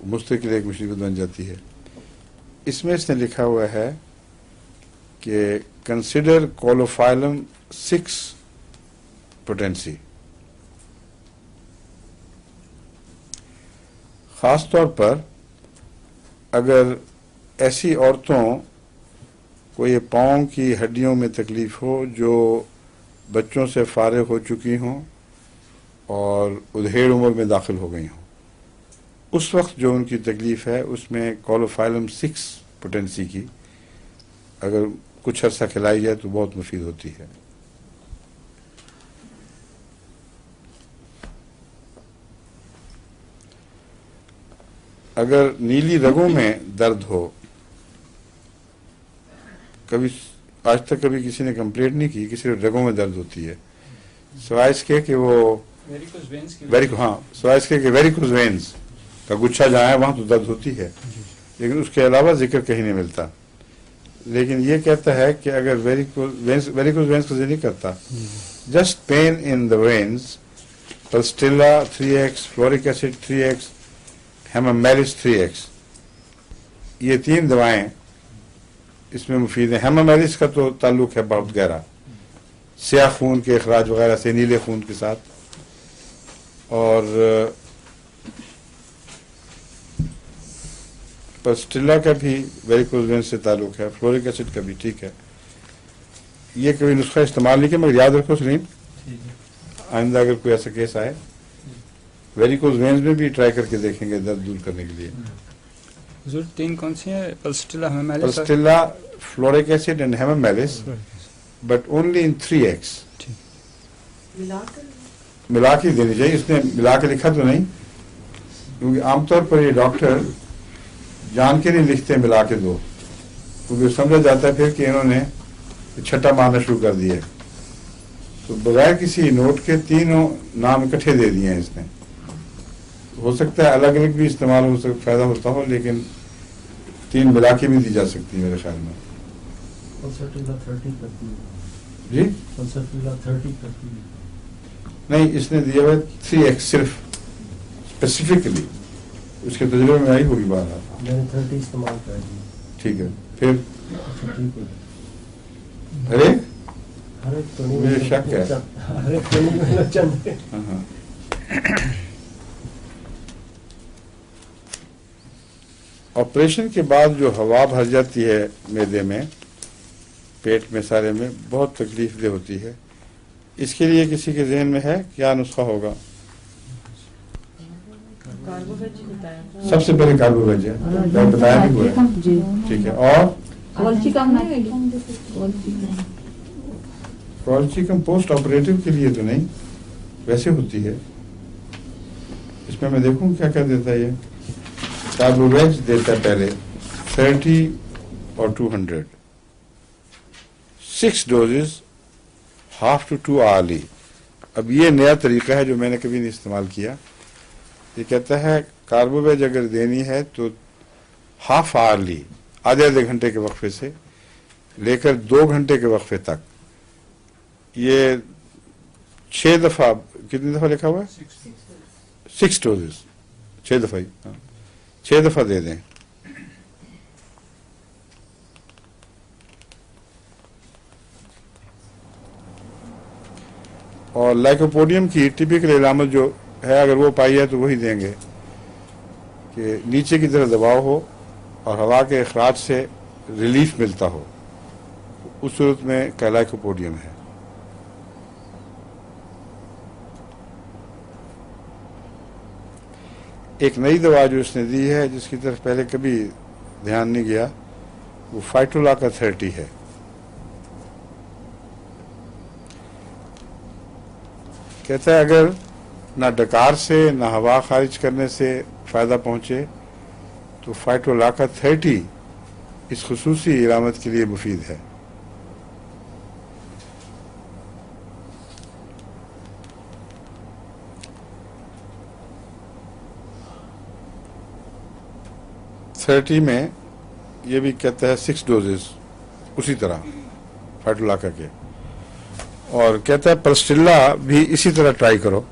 मुस्तकिल एक मुसीबत बन जाती है। इसमें इसने लिखा हुआ है कि कंसिडर कोलोफाइलम 6 पोटेंसी। खास तौर पर अगर ऐसी औरतों को ये पाँव की हड्डियों में तकलीफ हो जो बच्चों से फारिग हो चुकी हों और उधेड़ उम्र में दाखिल हो गई हों, उस वक्त जो उनकी तकलीफ है उसमें कोलोफाइलम 6 पोटेंसी की अगर कुछ अर्सा खिलाई जाए तो बहुत मुफीद होती है। अगर नीली रगों में दर्द हो, कभी आज तक कभी किसी ने कंप्लेंट नहीं की, किसी रगों में दर्द होती है, सिवाय इसके कि वो सिवाय इसके कि वेरिकोज वेन्स का गुच्छा जहाँ है वहाँ तो दर्द होती है, लेकिन उसके अलावा जिक्र कहीं नहीं मिलता। लेकिन ये कहता है कि अगर वेरिकोज वेन्स का जिक्र नहीं करता, just pain in the veins, pulsatilla 3x, fluoric acid 3x, hamamelis 3x, ये 3 दवाएं इसमें मुफीद है। हेमामेलिस का तो ताल्लुक है बहुत गहरा, स्याह खून के अखराज वगैरह से, नीले खून के साथ, और पल्स्टिला का भी वेरिकोज वेन्स से ताल्लुक है, फ्लोरिक एसिड का भी। ठीक है, ये कभी नुस्खा इस्तेमाल नहीं किया, मगर याद रखो सलीम, आइंदा अगर कोई ऐसा केस आए, वेरिकोज वेन्स में भी ट्राई करके देखेंगे दर्द दूर करने के लिए। हुजूर 3 कौन सी है? Pulsatilla, hamamelis, pulsatilla, fluoric acid and hamamelis, but only in 3x। मिला के देनी चाहिए, इसने मिला के लिखा तो नहीं, क्योंकि आमतौर पर ये डॉक्टर जान के नहीं लिखते मिला के दो, क्योंकि समझा जाता है फिर कि इन्होंने छठा मारना शुरू कर दिया। तो बगैर किसी नोट के तीनों नाम इकट्ठे दे दिए हैं इसने। हो सकता है अलग अलग भी इस्तेमाल हो सकता, फायदा होता हो, लेकिन 3 मिला के भी दी जा सकती है मेरे ख्याल में। जी नहीं, इसने दिया हुआ 3x सिर्फ स्पेसिफिकली, उसके तजुर्बे में आई होगी बात। मैंने 30 इस्तेमाल कर दिया। ठीक है, फिर ठीक है। अरे हर एक तो नहीं, मुझे शक है। हर एक तो नहीं मिलना चाहिए। हाँ। ऑपरेशन के बाद जो हवा भर जाती है मैदे में, पेट में, सारे में, बहुत तकलीफ दे होती है। इसके लिए किसी के जहन में है क्या नुस्खा होगा? सबसे पहले कार्बोवेज है, मैं बताया नहीं हुआ है। ठीक है, और कॉल्चिकम पोस्ट ऑपरेटिव के लिए तो नहीं, वैसे होती है। इसमें मैं देखूं क्या क्या देता है ये। कार्बोवेज देता है पहले 30 और 200, 6 डोजेज, हाफ टू 2 आवर्ली। अब ये नया तरीका है जो मैंने कभी नहीं इस्तेमाल किया। ये कहता है कार्बोवेज अगर देनी है तो हाफ आवर्ली, आधे घंटे के वक्फे से लेकर 2 घंटे के वक्फे तक, ये 6 दफा, कितनी दफा लिखा हुआ है? 6 डोजेस, 6 दफा ही, 6 दफा दे दें। और लाइकोपोडियम की टिपिकल इलामत जो है, अगर वो पाई है तो वही देंगे कि नीचे की तरफ दबाव हो और हवा के अखराज से रिलीफ मिलता हो, उस सूरत में का लाइकोपोडियम है। एक नई दवा जो इसने दी है, जिसकी तरफ पहले कभी ध्यान नहीं गया, वो फाइटोला का 30 है। कहता है अगर ना डकार से ना हवा खारिज करने से फायदा पहुंचे तो फाइटोला का 30 इस खुसूसी इलामत के लिए मुफीद है। थर्टी में ये भी कहता है 6 डोजेस, उसी तरह फाइटोलाका के। और कहता है पल्स्टिला भी इसी तरह ट्राई करो,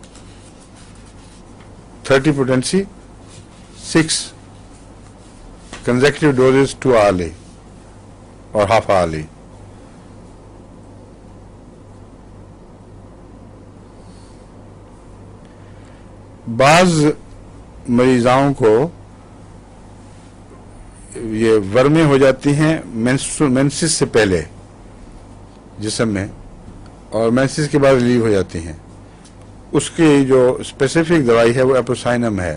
30 पोटेंसी, 6 कंसेक्यूटिव डोजेस 2 आवर्ली और हाफ आवर्ली। बाज मरीजाओं को ये वर्में हो जाती हैं मेंसिस से पहले जिस्म में, और मेंसिस के बाद रिलीव हो जाती हैं। उसकी जो स्पेसिफिक दवाई है वो एप्रोसाइनम है।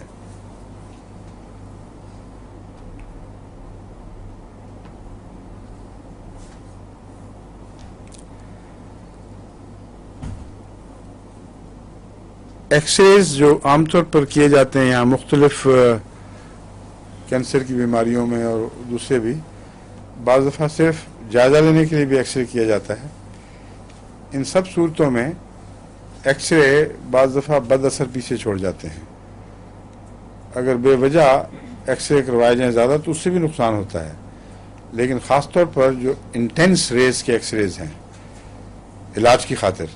एक्सरेज जो आमतौर पर किए जाते हैं यहाँ मुख्तलिफ कैंसर की बीमारियों में और दूसरे भी बाज़ दफ़ा सिर्फ जायज़ा लेने के लिए भी एक्सरे किया जाता है। इन सब सूरतों में एक्सरे बाज़ दफ़ा बद असर पीछे छोड़ जाते हैं। अगर बेवजह एक्सरे करवाए जाएँ ज़्यादा तो उससे भी नुकसान होता है, लेकिन ख़ास तौर पर जो इंटेंस रेज के एक्सरेज हैं इलाज की खातिर,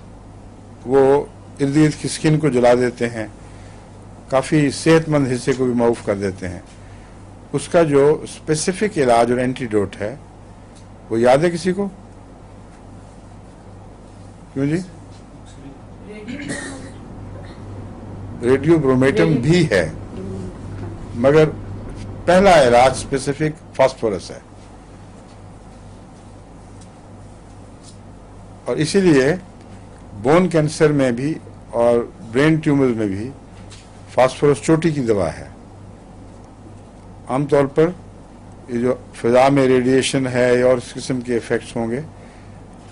वो इर्द गिर्द की स्किन को जला देते हैं, काफ़ी सेहतमंद हिस्से को भी माऊफ कर देते हैं। उसका जो स्पेसिफिक इलाज और एंटीडोट है वो याद है किसी को? क्यों जी? रेडियो ब्रोमेटम भी है, मगर पहला इलाज स्पेसिफिक फास्फोरस है। और इसीलिए बोन कैंसर में भी और ब्रेन ट्यूमर में भी फास्फोरस चोटी की दवा है। आमतौर पर ये जो फिजा में रेडिएशन है और इस किस्म के इफेक्ट्स होंगे,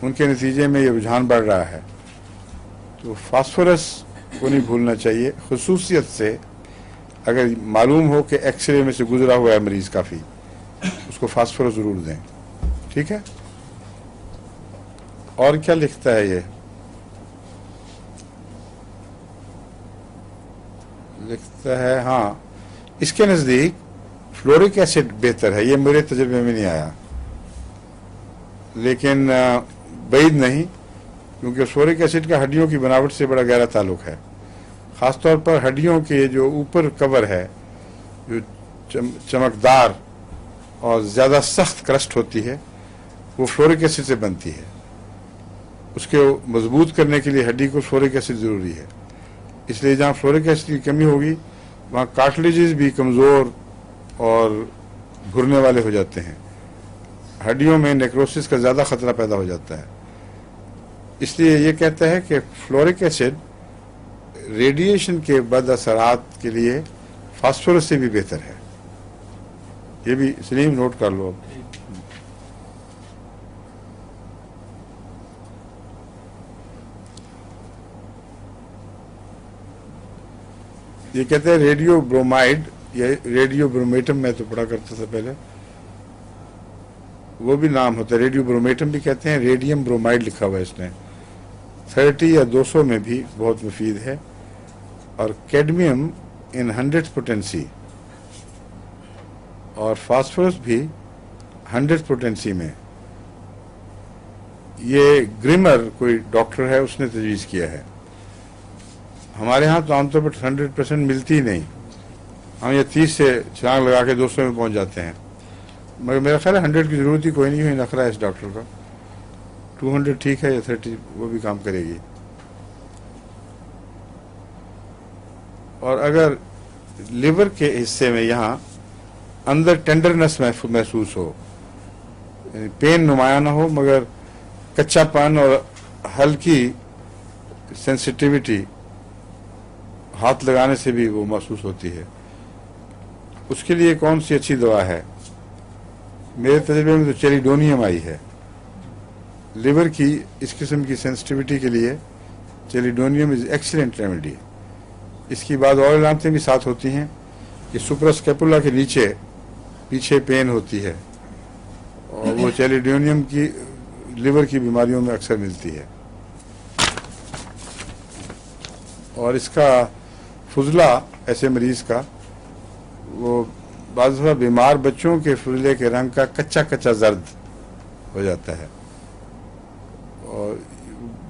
उनके नतीजे में ये रुझान बढ़ रहा है, तो फास्फोरस को नहीं भूलना चाहिए। खुसूसियत से अगर मालूम हो कि एक्सरे में से गुजरा हुआ है मरीज काफ़ी, उसको फास्फोरस ज़रूर दें। ठीक है? और क्या लिखता है ये? लिखता है, हाँ, इसके नज़दीक फ्लोरिक एसिड बेहतर है। ये मेरे तजुर्बे में नहीं आया, लेकिन बैद नहीं, क्योंकि फ्लोरिक एसिड का हड्डियों की बनावट से बड़ा गहरा ताल्लुक है। ख़ास तौर पर हड्डियों के जो ऊपर कवर है, जो चमकदार और ज़्यादा सख्त क्रस्ट होती है, वो फ्लोरिक एसिड से बनती है। उसके मजबूत करने के लिए हड्डी को फ्लोरिक एसिड ज़रूरी है। इसलिए जहाँ फ्लोरिक एसिड की कमी होगी वहाँ कार्टिलेजेस भी कमज़ोर और घुरने वाले हो जाते हैं, हड्डियों में नेक्रोसिस का ज़्यादा ख़तरा पैदा हो जाता है। इसलिए ये कहता है कि फ्लोरिक एसिड रेडिएशन के बद असरात के लिए फास्फोरस से भी बेहतर है। ये भी सलीम नोट कर लो। ये कहते हैं रेडियो ब्रोमाइड या रेडियो ब्रोमेटम, मैं तो पढ़ा करता था पहले, वो भी नाम होता है, रेडियो ब्रोमेटम भी कहते हैं। रेडियम ब्रोमाइड लिखा हुआ है इसने, 30 या 200 में भी बहुत मुफीद है। और कैडमियम इन 100 पोटेंसी और फास्फोरस भी 100 पोटेंसी में। ये ग्रिमर कोई डॉक्टर है, उसने तजवीज़ किया है। हमारे यहाँ तो आमतौर पर 100% मिलती ही नहीं, हम ये 30 से छलांग लगा के 200 में पहुँच जाते हैं। मगर मेरा ख्याल है 100 की ज़रूरत ही कोई नहीं हुई, नखरा है इस डॉक्टर का। 200 ठीक है, या 30 वो भी काम करेगी। और अगर लिवर के हिस्से में यहाँ अंदर टेंडरनेस महसूस हो, यानी पेन नुमाया ना हो मगर कच्चापन और हल्की सेंसिटिविटी हाथ लगाने से भी वो महसूस होती है, उसके लिए कौन सी अच्छी दवा है? मेरे तजुर्बे में तो चेलिडोनियम आई है। लिवर की इस किस्म की सेंसिटिविटी के लिए चेलिडोनियम इज एक्सीलेंट रेमेडी। इसकी बाद और इलामतें भी साथ होती हैं कि सुप्रास्कैपुला के नीचे पीछे पेन होती है, और वो चेलिडोनियम की लिवर की बीमारियों में अक्सर मिलती है। और इसका फुजला ऐसे मरीज का, वो बाज़ दफ़ा बीमार बच्चों के फुजले के रंग का कच्चा कच्चा जर्द हो जाता है, और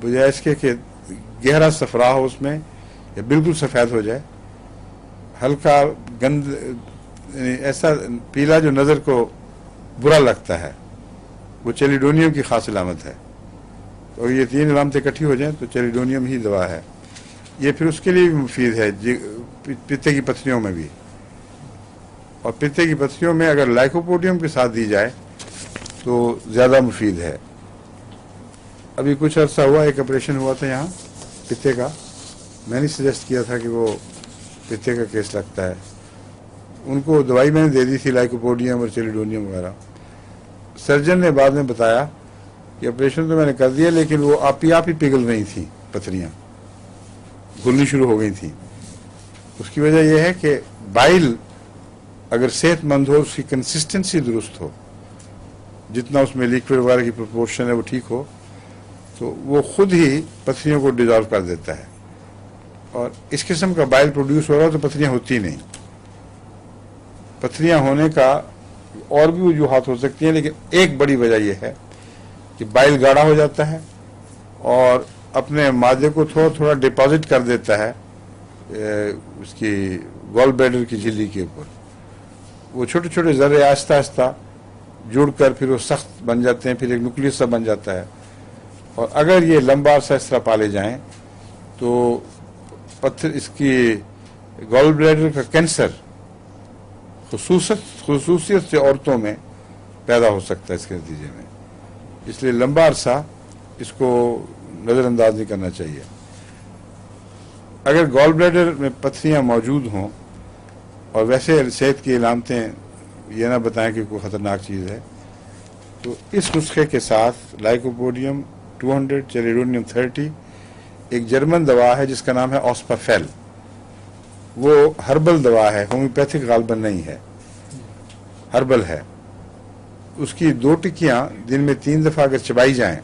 बजाय इसके कि गहरा सफरा हो उसमें या बिल्कुल सफ़ेद हो जाए, हल्का गंद ऐसा पीला जो नज़र को बुरा लगता है, वो चेलिडोनियम की खास अलामत है। तो ये 3 अलामतें इकट्ठी हो जाएं तो चेलिडोनियम ही दवा है। ये फिर उसके लिए भी मुफीद है, पित्ते की पथरियों में भी। और पित्ते की पथरियों में अगर लाइकोपोडियम के साथ दी जाए तो ज़्यादा मुफीद है। अभी कुछ अर्सा हुआ एक ऑपरेशन हुआ था यहाँ पित्ते का, मैंने सजेस्ट किया था कि वो पित्ते का केस लगता है। उनको दवाई मैंने दे दी थी, लाइकोपोडियम और चेलिडोनियम वगैरह। सर्जन ने बाद में बताया कि ऑपरेशन तो मैंने कर दिया, लेकिन वो आप ही पिघल रही थी, पथरियाँ घुलनी शुरू हो गई थी। उसकी वजह यह है कि बाइल अगर सेहतमंद हो, उसकी कंसिस्टेंसी दुरुस्त हो, जितना उसमें लिक्विड वगैरह की प्रोपोर्शन है वो ठीक हो, तो वो खुद ही पथरियों को डिजॉल्व कर देता है। और इस किस्म का बाइल प्रोड्यूस हो रहा हो तो पथरियां होती नहीं। पथरियां होने का और भी वजूहात हो सकती हैं, लेकिन एक बड़ी वजह यह है कि बाइल गाढ़ा हो जाता है और अपने मादे को थोड़ा थोड़ा डिपॉजिट कर देता है उसकी गॉल ब्लैडर की झिल्ली के ऊपर। वो छोटे छोटे जर्रे आहिस्ता आहिस्ता जुड़कर फिर वो सख्त बन जाते हैं, फिर एक न्यूक्लियस सा बन जाता है। और अगर ये लंबा अरसा इस तरह पाले जाएं तो पत्थर इसकी गॉल ब्लैडर का कैंसर खसूसियत से औरतों में पैदा हो सकता है इसके नतीजे में। इसलिए लंबा अरसा इसको नज़रअंदाज नहीं करना चाहिए। अगर गॉल ब्लैडर में पथरियां मौजूद हों और वैसे सेहत की अलामतें ये ना बताएं कि कोई ख़तरनाक चीज़ है, तो इस नुस्खे के साथ लाइकोपोडियम 200, चेलिडोनियम 30, एक जर्मन दवा है जिसका नाम है ऑस्पाफेल। वो हर्बल दवा है, होम्योपैथिक गालबन नहीं है, हर्बल है। उसकी 2 टिक्कियां दिन में 3 दफ़ा अगर चबाई जाएं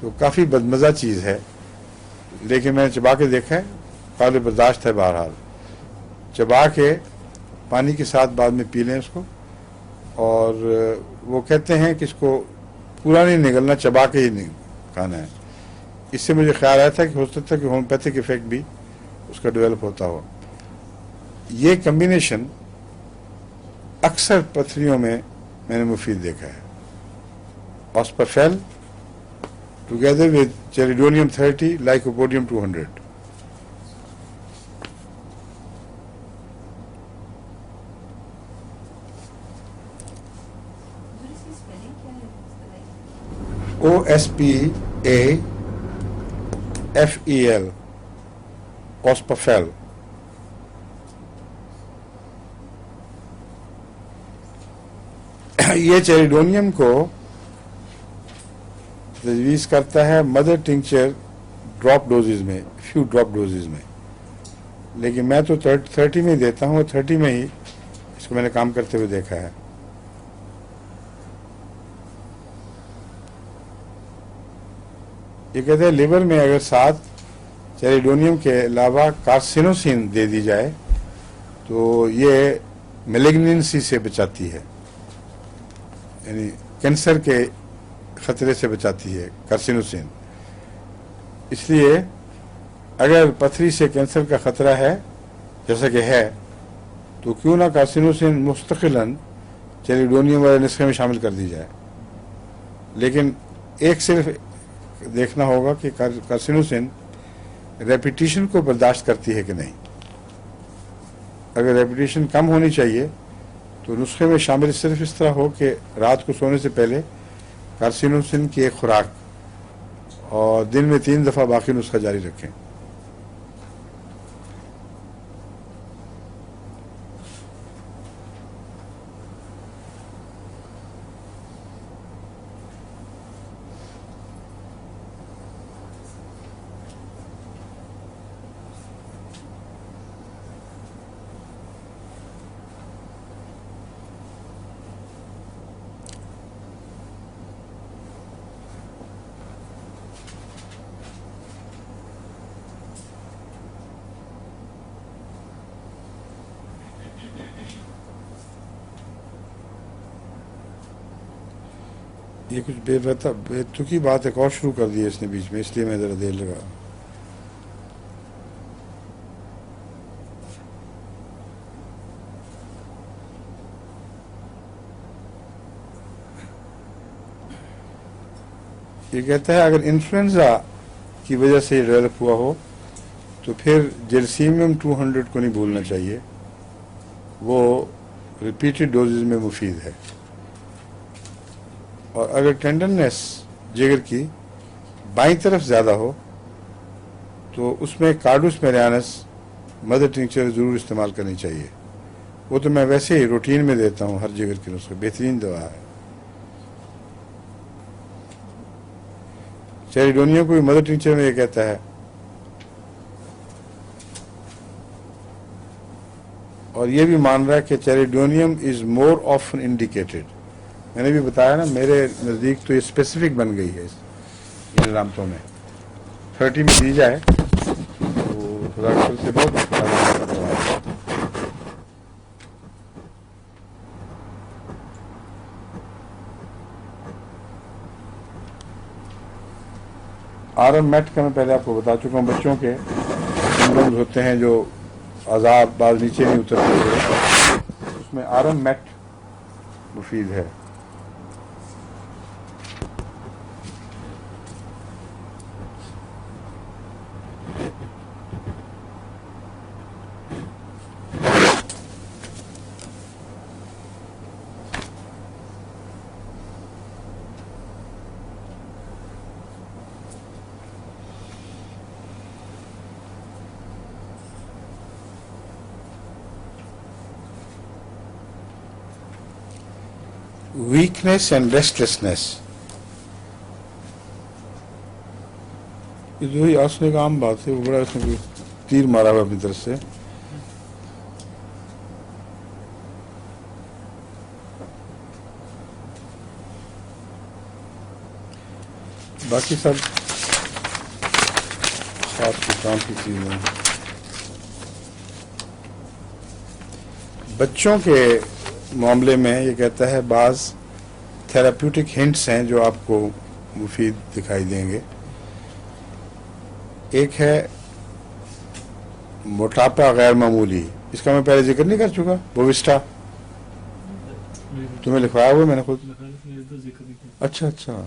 तो काफ़ी बदमज़ा चीज़ है, लेकिन मैंने चबा के देखा है, काबिल बर्दाश्त है। बहरहाल चबा के पानी के साथ बाद में पी लें उसको। और वो कहते हैं कि इसको पूरा नहीं निगलना, चबा के ही खाना है। इससे मुझे ख्याल आया था कि हो सकता है कि होम्योपैथिक इफेक्ट भी उसका डेवलप होता हो। ये कम्बिनेशन अक्सर पथरियों में मैंने मुफीद देखा है। Ospafel together with chelidonium 30, lycopodium 200। OSPAFEL, ospafel. ये चेरिडोनियम को तजवीज़ करता है मदर टिंचर ड्रॉप डोजेज में, फ्यू ड्रॉप डोजेज में, लेकिन मैं तो 30 में देता हूँ। 30 में ही इसको मैंने काम करते हुए देखा है। ये कहते हैं लिवर में अगर साथ चेरिडोनियम के अलावा कार्सिनोसिन दे दी जाए तो ये मैलिग्नेंसी से बचाती है, यानी कैंसर के खतरे से बचाती है कार्सिनोसिन। इसलिए अगर पथरी से कैंसर का खतरा है, जैसा कि है, तो क्यों ना कार्सिनोसिन मुस्तकिलन चेरिडोनियम वाले नुस्खे में शामिल कर दी जाए। लेकिन एक सिर्फ देखना होगा कि कार्सिनोसिन रेपिटेशन को बर्दाश्त करती है कि नहीं। अगर रेपिटेशन कम होनी चाहिए तो नुस्खे में शामिल सिर्फ इस तरह हो कि रात को सोने से पहले कार्सिनोसिन की एक खुराक और दिन में 3 दफ़ा बाकी नुस्खा जारी रखें। ये कुछ बेतुकी बात एक और शुरू कर दी है इसने बीच में, इसलिए मैं ज़रा देर लगा। ये कहता है अगर इन्फ्लुएंजा की वजह से डेवलप हुआ हो तो फिर जेलसीमियम 200 को नहीं भूलना चाहिए, वो रिपीटेड डोजेज में मुफीद है। और अगर टेंडरनेस जिगर की बाईं तरफ ज़्यादा हो तो उसमें कार्डुस मेरियानस मदर टिंचर ज़रूर इस्तेमाल करनी चाहिए। वो तो मैं वैसे ही रूटीन में देता हूँ हर जिगर के नुस्खे, बेहतरीन दवा है। चेरिडोनियम को भी मदर टिंचर में ये कहता है اور یہ بھی مان رہا ہے کہ چیریڈونیم از مور آفن انڈیکیٹڈ. میں نے بھی بتایا نا میرے نزدیک تو یہ اسپیسیفک بن گئی ہے ان علامتوں میں. 30 میں دی جائے تو خدا کے فضل سے بہت آرم میٹ کا میں پہلے آپ کو بتا چکا ہوں. بچوں کے سمپٹمز ہوتے ہیں جو عذاب بعض نیچے نہیں اترتے، اس میں آرم میٹ مفید ہے. ویکنیس اینڈ ریسٹلیسنیس، یہ جو ہی آسنے کا عام بات ہے، وہ بڑا اس نے کوئی تیر مارا ہوا اپنی طرف سے. باقی سب خاص کام کی چیزیں. بچوں کے معاملے میں یہ کہتا ہے بعض تھراپیوٹک ہنٹس ہیں جو آپ کو مفید دکھائی دیں گے. ایک ہے موٹاپا غیر معمولی، اس کا میں پہلے ذکر نہیں کر چکا. بووسٹا تمہیں لکھوایا ہوا میں نے خود. اچھا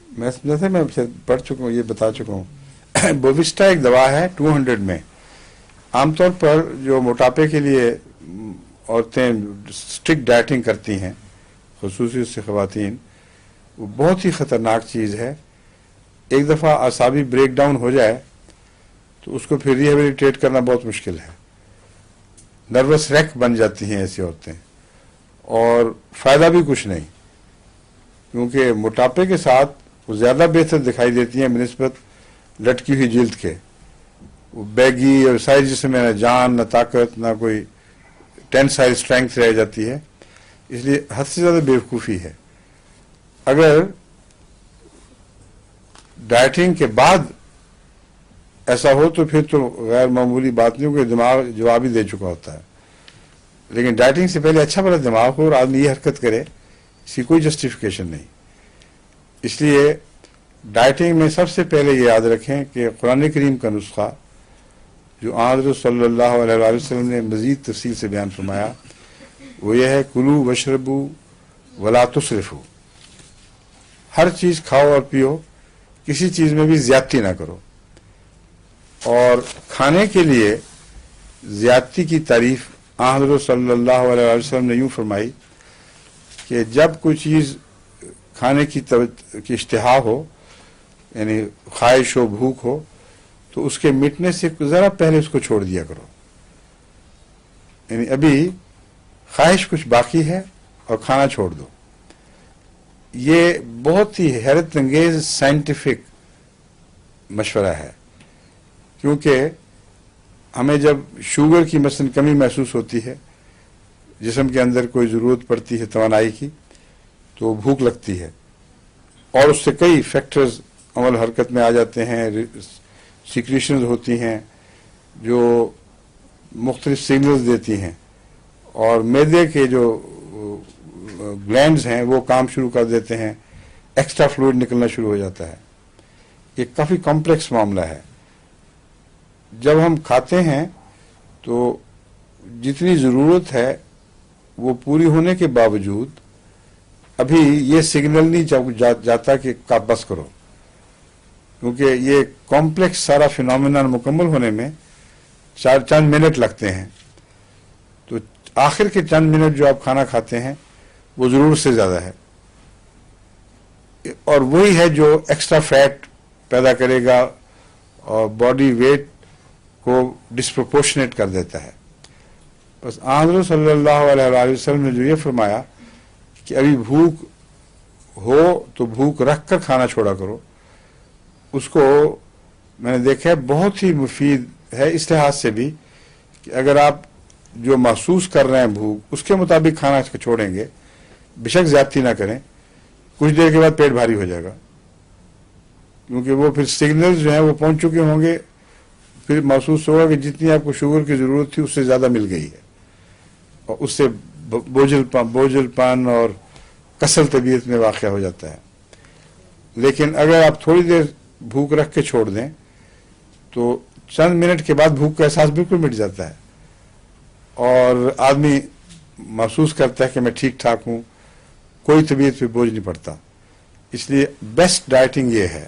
میں سمجھا تھا، میں پڑھ چکا ہوں، یہ بتا چکا ہوں. بووسٹا ایک دوا ہے 200 میں. عام طور پر جو موٹاپے کے لیے عورتیں اسٹرکٹ ڈائٹنگ کرتی ہیں، خصوصی سے خواتین، وہ بہت ہی خطرناک چیز ہے. ایک دفعہ اعصابی بریک ڈاؤن ہو جائے تو اس کو پھر ریہیبلیٹیٹ کرنا بہت مشکل ہے. نروس ریک بن جاتی ہیں ایسی عورتیں، اور فائدہ بھی کچھ نہیں، کیونکہ موٹاپے کے ساتھ وہ زیادہ بہتر دکھائی دیتی ہیں بنسبت لٹکی ہوئی جلد کے. وہ بیگی اور ساری جسم میں نہ جان نہ طاقت نہ کوئی ٹینسائل اسٹرینگتھ رہ جاتی ہے. اس لیے حد سے زیادہ بیوقوفی ہے. اگر ڈائٹنگ کے بعد ایسا ہو تو پھر تو غیر معمولی بات نہیں، کیونکہ دماغ جواب ہی دے چکا ہوتا ہے. لیکن ڈائٹنگ سے پہلے اچھا بھلا دماغ ہو اور آدمی یہ حرکت کرے، اس کی کوئی جسٹیفیکیشن نہیں. اس لیے ڈائٹنگ میں سب سے پہلے یہ یاد رکھیں کہ قرآن کریم کا نسخہ جو حضرت صلی اللہ علیہ وآلہ وسلم نے مزید تفصیل سے بیان فرمایا، وہ یہ ہے کلو وشربو ولا تسرفو. ہر چیز کھاؤ اور پیو، کسی چیز میں بھی زیادتی نہ کرو. اور کھانے کے لیے زیادتی کی تعریف حضرت صلی اللہ علیہ وآلہ وسلم نے یوں فرمائی کہ جب کوئی چیز کھانے کی اشتہا ہو، یعنی خواہش ہو، بھوک ہو، تو اس کے مٹنے سے ذرا پہلے اس کو چھوڑ دیا کرو. یعنی ابھی خواہش کچھ باقی ہے اور کھانا چھوڑ دو. یہ بہت ہی حیرت انگیز سائنٹیفک مشورہ ہے، کیونکہ ہمیں جب شوگر کی مثلاً کمی محسوس ہوتی ہے، جسم کے اندر کوئی ضرورت پڑتی ہے توانائی کی، تو بھوک لگتی ہے، اور اس سے کئی فیکٹرز عمل حرکت میں آ جاتے ہیں. سیکریشنز ہوتی ہیں جو مختلف سگنلز دیتی ہیں، اور معدے کے جو گلینڈز ہیں وہ کام شروع کر دیتے ہیں، ایکسٹرا فلوئڈ نکلنا شروع ہو جاتا ہے. یہ کافی کمپلیکس معاملہ ہے. جب ہم کھاتے ہیں تو جتنی ضرورت ہے وہ پوری ہونے کے باوجود ابھی یہ سگنل نہیں جاتا کہ آپ بس کرو، کیونکہ یہ کمپلیکس سارا فینومینا مکمل ہونے میں چند منٹ لگتے ہیں. تو آخر کے چند منٹ جو آپ کھانا کھاتے ہیں وہ ضرورت سے زیادہ ہے، اور وہی ہے جو ایکسٹرا فیٹ پیدا کرے گا اور باڈی ویٹ کو ڈسپروپورشنیٹ کر دیتا ہے. بس حضرت صلی اللہ علیہ وآلہ وسلم نے جو یہ فرمایا کہ ابھی بھوک ہو تو بھوک رکھ کر کھانا چھوڑا کرو، اس کو میں نے دیکھا ہے بہت ہی مفید ہے اس لحاظ سے بھی کہ اگر آپ जो महसूस कर रहे हैं भूख उसके मुताबिक खाना छोड़ेंगे, बेशक ज्यादती ना करें, कुछ देर के बाद पेट भारी हो जाएगा, क्योंकि वो फिर सिग्नल्स जो हैं वो पहुंच चुके होंगे, फिर महसूस होगा कि जितनी आपको शुगर की जरूरत थी उससे ज्यादा मिल गई है, और उससे बोझलपन और कसल तबीयत में वाक़या हो जाता है। लेकिन अगर आप थोड़ी देर भूख रख के छोड़ दें तो चंद मिनट के बाद भूख का एहसास बिल्कुल मिट जाता है और आदमी महसूस करता है कि मैं ठीक ठाक हूं, कोई तबीयत पे बोझ नहीं पड़ता। इसलिए बेस्ट डाइटिंग ये है,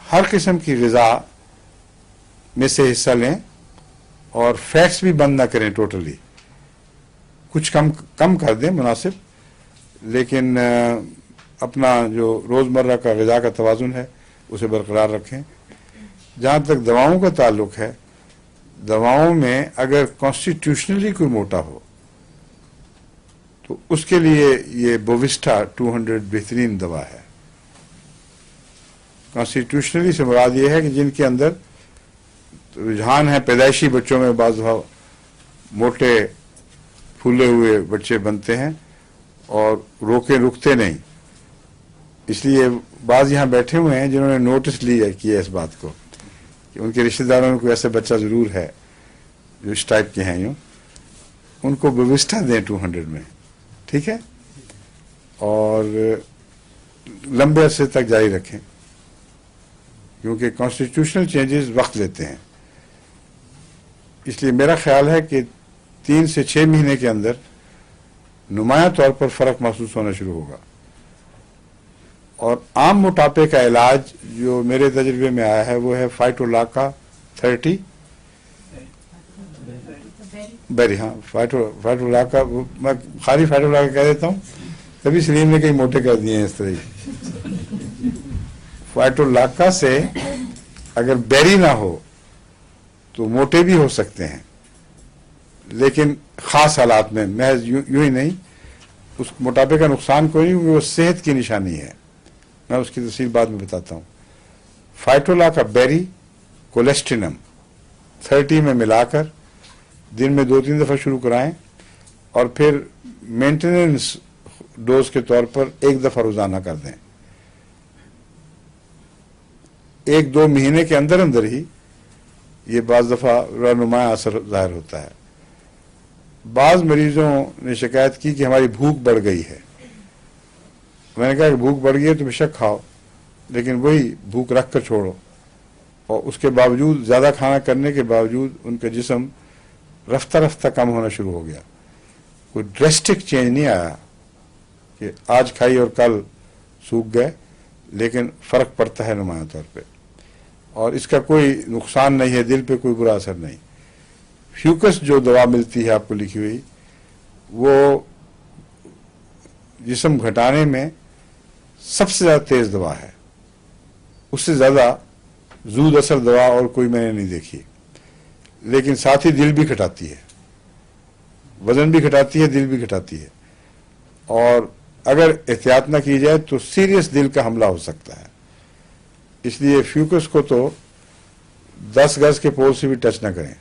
हर किस्म की ग़िज़ा में से हिस्सा लें और फैट्स भी बंद ना करें टोटली, कुछ कम कर दें मुनासिब, लेकिन अपना जो रोज़मर्रा का ग़िज़ा का तवाज़ुन है उसे बरकरार रखें। जहाँ तक दवाओं का ताल्लुक है, दवाओं में अगर कॉन्स्टिट्यूशनली कोई मोटा हो तो उसके लिए ये बोविस्टा 200 बेहतरीन दवा है। कॉन्स्टिट्यूशनली से मुराद ये है कि जिनके अंदर रुझान है, पैदाइशी बच्चों में बाज़ दफ़ा मोटे फूले हुए बच्चे बनते हैं और रुकते नहीं। इसलिए बाज़ यहाँ बैठे हुए हैं जिन्होंने नोटिस किया इस बात को कि उनके रिश्तेदारों में कोई ऐसा बच्चा ज़रूर है जो इस टाइप के हैं, यूँ उनको बोविस्टा दें 200 में, ठीक है, और लंबे अरसे तक जारी रखें, क्योंकि कॉन्स्टिट्यूशनल चेंजेस वक्त लेते हैं। इसलिए मेरा ख्याल है कि 3 से 6 महीने के अंदर नुमाया तौर पर फ़र्क महसूस होना शुरू होगा। और आम मोटापे का इलाज जो मेरे तजर्बे में आया है वो है फाइटोलाका 30 बेरी, हाँ फाइटोलाका, मैं खाली फाइटोलाका कह देता हूँ, तभी सलीम ने कई मोटे कर दिए हैं इस तरह ही। फाइटोलाका से अगर बेरी ना हो तो मोटे भी हो सकते हैं, लेकिन खास हालात में, महज यूं ही नहीं, उस मोटापे का नुकसान कोई नहीं, वो सेहत की निशानी है, मैं उसकी तफसील बाद में बताता हूँ। फाइटोलाका बेरी कोलेस्ट्रिनम 30 में मिलाकर दिन में 2-3 दफ़ा शुरू कराएं और फिर मेंटेनेंस डोज के तौर पर 1 दफ़ा रोज़ाना कर दें। 1-2 महीने के अंदर अंदर ही ये बाज़ दफ़ा रहनुमाया असर ज़ाहिर होता है। बाज़ मरीजों ने शिकायत की कि हमारी भूख बढ़ गई है। मैंने कहा कि भूख बढ़ गई है तो बेशक खाओ, लेकिन वही भूख रख कर छोड़ो, और उसके बावजूद ज़्यादा खाना करने के बावजूद उनका जिस्म रफ्ता रफ्ता कम होना शुरू हो गया। कोई ड्रेस्टिक चेंज नहीं आया कि आज खाई और कल सूख गए, लेकिन फ़र्क पड़ता है नुमाया तौर पे, और इसका कोई नुकसान नहीं है, दिल पे कोई बुरा असर नहीं। फ्यूकस जो दवा मिलती है आपको लिखी हुई, वो जिस्म घटाने में सबसे ज़्यादा तेज़ दवा है, उससे ज़्यादा ज़ूद असर दवा और कोई मैंने नहीं देखी, लेकिन साथ ही दिल भी घटाती है, वज़न भी घटाती है, दिल भी घटाती है, और अगर एहतियात ना की जाए तो सीरियस दिल का हमला हो सकता है। इसलिए फ्यूकस को तो 10 गज के पोल से भी टच ना करें,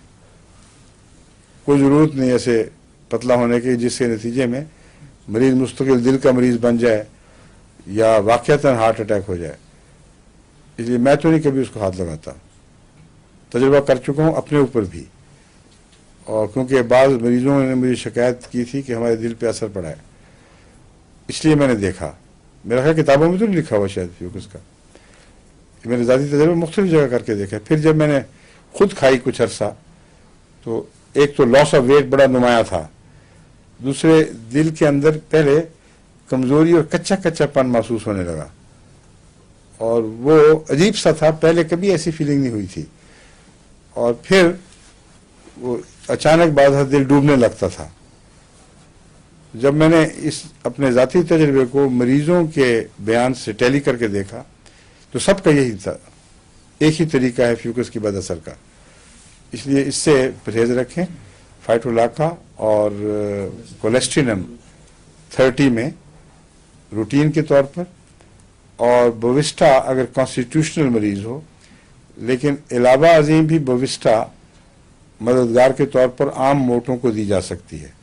कोई ज़रूरत नहीं ऐसे पतला होने की जिसके नतीजे में मरीज मुस्तकिल दिल का मरीज बन जाए या वाक़यातन हार्ट अटैक हो जाए। इसलिए मैं तो नहीं कभी उसको हाथ लगाता, तजुर्बा कर चुका हूँ अपने ऊपर भी, और क्योंकि बाज़ मरीजों ने मुझे शिकायत की थी कि हमारे दिल पे असर पड़ा है, इसलिए मैंने देखा। मेरा ख्याल किताबों में तो नहीं लिखा हुआ शायद फ्यूकस का, मैंने ज़ाती तजुर्बा मुख्तलिफ जगह करके देखा। फिर जब मैंने खुद खाई कुछ अरसा, तो एक तो लॉस ऑफ वेट बड़ा नुमाया था, दूसरे दिल के अंदर पहले कमज़ोरी और कच्चा कच्चापन महसूस होने लगा, और वो अजीब सा था, पहले कभी ऐसी फीलिंग नहीं हुई थी, और फिर वो अचानक बाद दिल डूबने लगता था। जब मैंने इस अपने ज़ाती तजर्बे को मरीजों के बयान से टैली करके देखा तो सबका यही था, एक ही तरीका है फ्यूकस की बद असर का। इसलिए इससे परहेज रखें, फाइटोलाका और कोलेस्ट्रिनम 30 में रूटीन के तौर पर, और बोविस्टा अगर कॉन्स्टिट्यूशनल मरीज हो, लेकिन अलावा अजीम भी बोविस्टा मददगार के तौर पर आम मोटों को दी जा सकती है,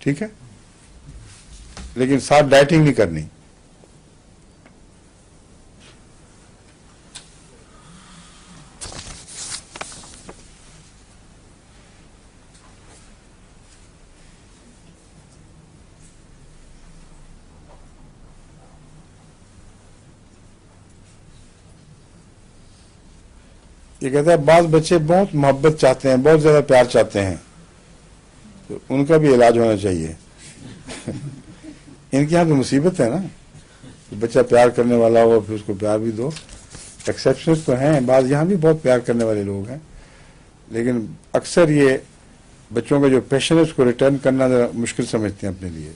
ठीक है, लेकिन साथ डाइटिंग नहीं करनी। ये कहता है बाज बच्चे बहुत मोहब्बत चाहते हैं, बहुत ज्यादा प्यार चाहते हैं, तो उनका भी इलाज होना चाहिए। इनके यहाँ तो मुसीबत है ना, कि बच्चा प्यार करने वाला हो फिर उसको प्यार भी दो। एक्सेप्शंस तो हैं, बाज यहाँ भी बहुत प्यार करने वाले लोग हैं, लेकिन अक्सर ये बच्चों का जो पैशन है उसको रिटर्न करना जरा मुश्किल समझते हैं अपने लिए।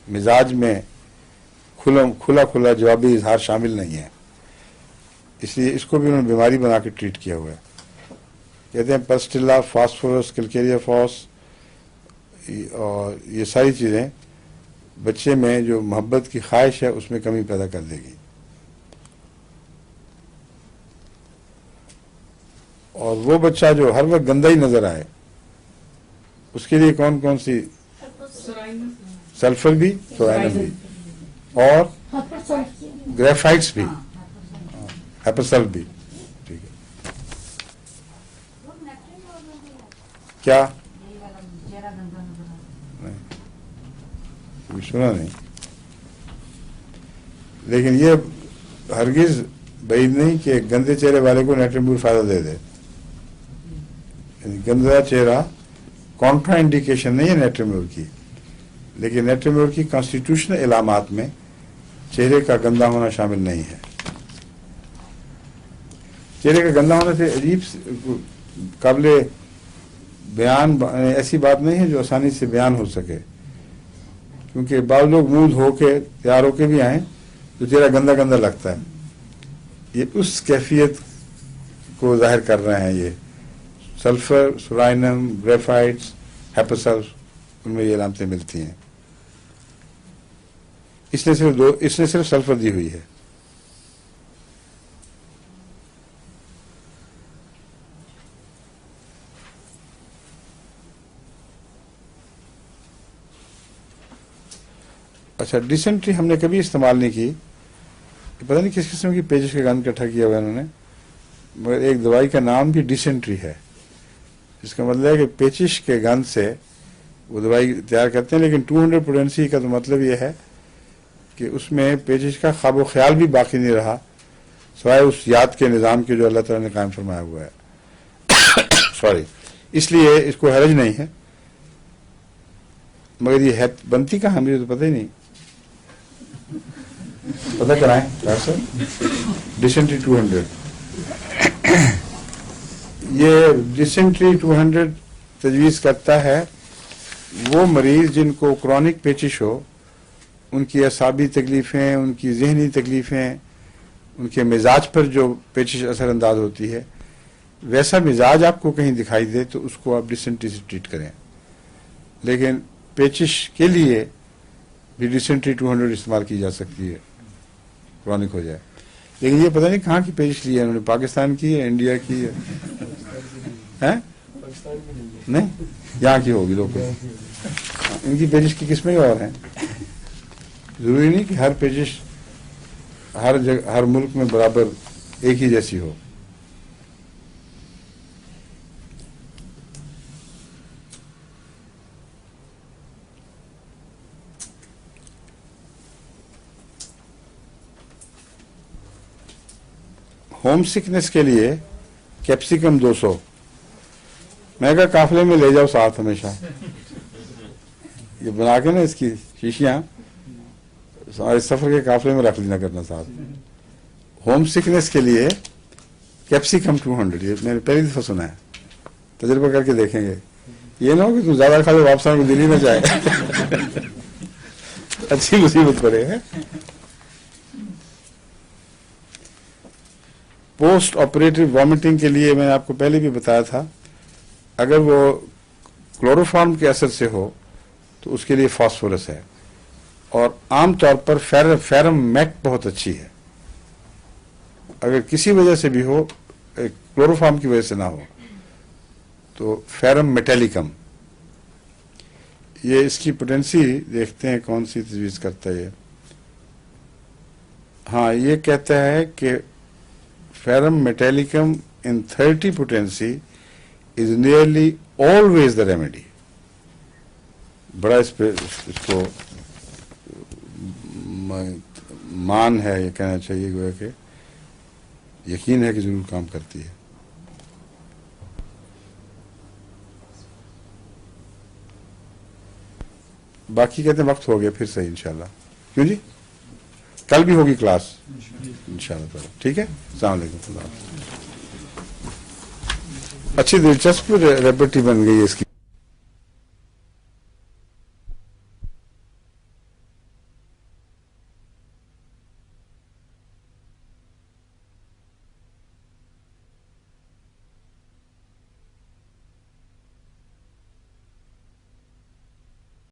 मिजाज में खुला जवाबी इजहार शामिल नहीं है, इसलिए इसको भी उन्होंने बीमारी बना के ट्रीट किया हुआ है। कहते हैं पर्स्टिला, फास्फोरस, कैलकेरिया फॉस और ये सारी चीज़ें बच्चे में जो मोहब्बत की ख्वाहिश है उसमें कमी पैदा कर देगी। और वो बच्चा जो हर वक्त गंदा ही नजर आए उसके लिए कौन कौन सी, सल्फर भी, सोराइनम भी और ग्रेफाइट्स भी, हेपसल्फ भी, ठीक है। क्या नहीं, सुना नहीं, लेकिन ये हरगिज बैद नहीं कि गंदे चेहरे वाले को नेट्रिम्यूर फायदा दे दे। गंदा चेहरा कॉन्ट्रा इंडिकेशन नहीं है नेट्रिम्यूर की, लेकिन नेट्रिम्यूर की कॉन्स्टिट्यूशनल इलामात में चेहरे का गंदा होना शामिल नहीं है। चेहरे का गंदा होने से अजीब काबिले बयान ऐसी बात नहीं है जो आसानी से बयान हो सके, क्योंकि बाद लोग मुंह धो के तैयार होके भी आए तो चेहरा गंदा गंदा लगता है। ये उस कैफियत को जाहिर कर रहे हैं। ये सल्फर, सोराइनम, ग्रेफाइट्स, हेपसल्फ, उनमें ये अलामतें मिलती हैं। इसने सिर्फ सल्फर दी हुई है। अच्छा, डिसेंट्री हमने कभी इस्तेमाल नहीं की, पता नहीं किस किस्म की पेजिश का गंद इकट्ठा किया हुआ है इन्होंने, मगर एक दवाई का नाम भी डिसेंट्री है। इसका मतलब है कि पेचिश के गंद से वो दवाई तैयार करते हैं, लेकिन 200 पोटेंसी का तो मतलब ये है कि उसमें पेचिश का ख्वाब ख्याल भी बाकी नहीं रहा, सिवाय उस याद के निज़ाम के जो अल्लाह ताला ने कायम फरमाया हुआ है। सॉरी, इसलिए इसको हरज नहीं है, मगर ये है बनती कहाँ, मुझे तो पता ही नहीं। पता कराएं डॉक्टर साहब। डिसेंट्री 200, ये डिसेंट्री 200 तजवीज़ करता है वो मरीज जिनको क्रॉनिक पेचिश हो, उनकी असाबी तकलीफ़ें, उनकी जहनी तकलीफ़ें, उनके मिजाज पर जो पेचिश असरअंदाज होती है, वैसा मिजाज आपको कहीं दिखाई दे तो उसको आप डिसेंट्री से ट्रीट करें। लेकिन पेचिश के लिए भी डिसेंट्री 200 इस्तेमाल की जा सकती है, क्रॉनिक हो जाए। लेकिन ये पता नहीं कहाँ की पेचिश ली है उन्होंने, पाकिस्तान की है, इंडिया की है, हैं? नहीं, यहाँ की होगी लोग। इनकी पेचिश की किस्में और हैं। जरूरी नहीं कि हर पेचिश हर जगह हर मुल्क में बराबर एक ही जैसी हो। होम सिकनेस के लिए कैप्सिकम 200, मैं कहा काफले में ले जाओ साथ हमेशा, ये बना के ना इसकी शीशियां सारे सफर के काफले में रख लेना करना साथ। होम सिकनेस के लिए कैप्सिकम 200, ये मैंने पहली दफा सुना है, तजुर्बा करके देखेंगे। ये ना हो कि तुम ज्यादा खा लो वापस आने को दिल ही ना जाए। अच्छी मुसीबत पड़े है। पोस्ट ऑपरेटिव वॉमिटिंग के लिए मैंने आपको पहले भी बताया था, अगर वो क्लोरोफॉर्म के असर से हो तो उसके लिए फास्फोरस है, और आमतौर पर फेरम मैक बहुत अच्छी है। अगर किसी वजह से भी हो, क्लोरोफॉर्म की वजह से ना हो, تو فیرم میٹیلیکم، یہ اس کی پوٹینسی دیکھتے ہیں کون سی تجویز کرتا ہے یہ. ہاں یہ کہتا ہے کہ فیرم میٹیلیکم ان 30 potency is nearly always the remedy. بڑا اس پہ اس کو مان ہے، یہ کہنا چاہیے گویا کہ یقین ہے کہ ضرور کام کرتی ہے. باقی کہتے ہیں وقت ہو گیا، پھر صحیح انشاءاللہ. کیوں جی؟ کل بھی ہوگی کلاس انشاءاللہ تعالی. ٹھیک ہے، السلام علیکم. اللہ حافظ. اچھی دلچسپ ریپرٹی بن گئی اس کی.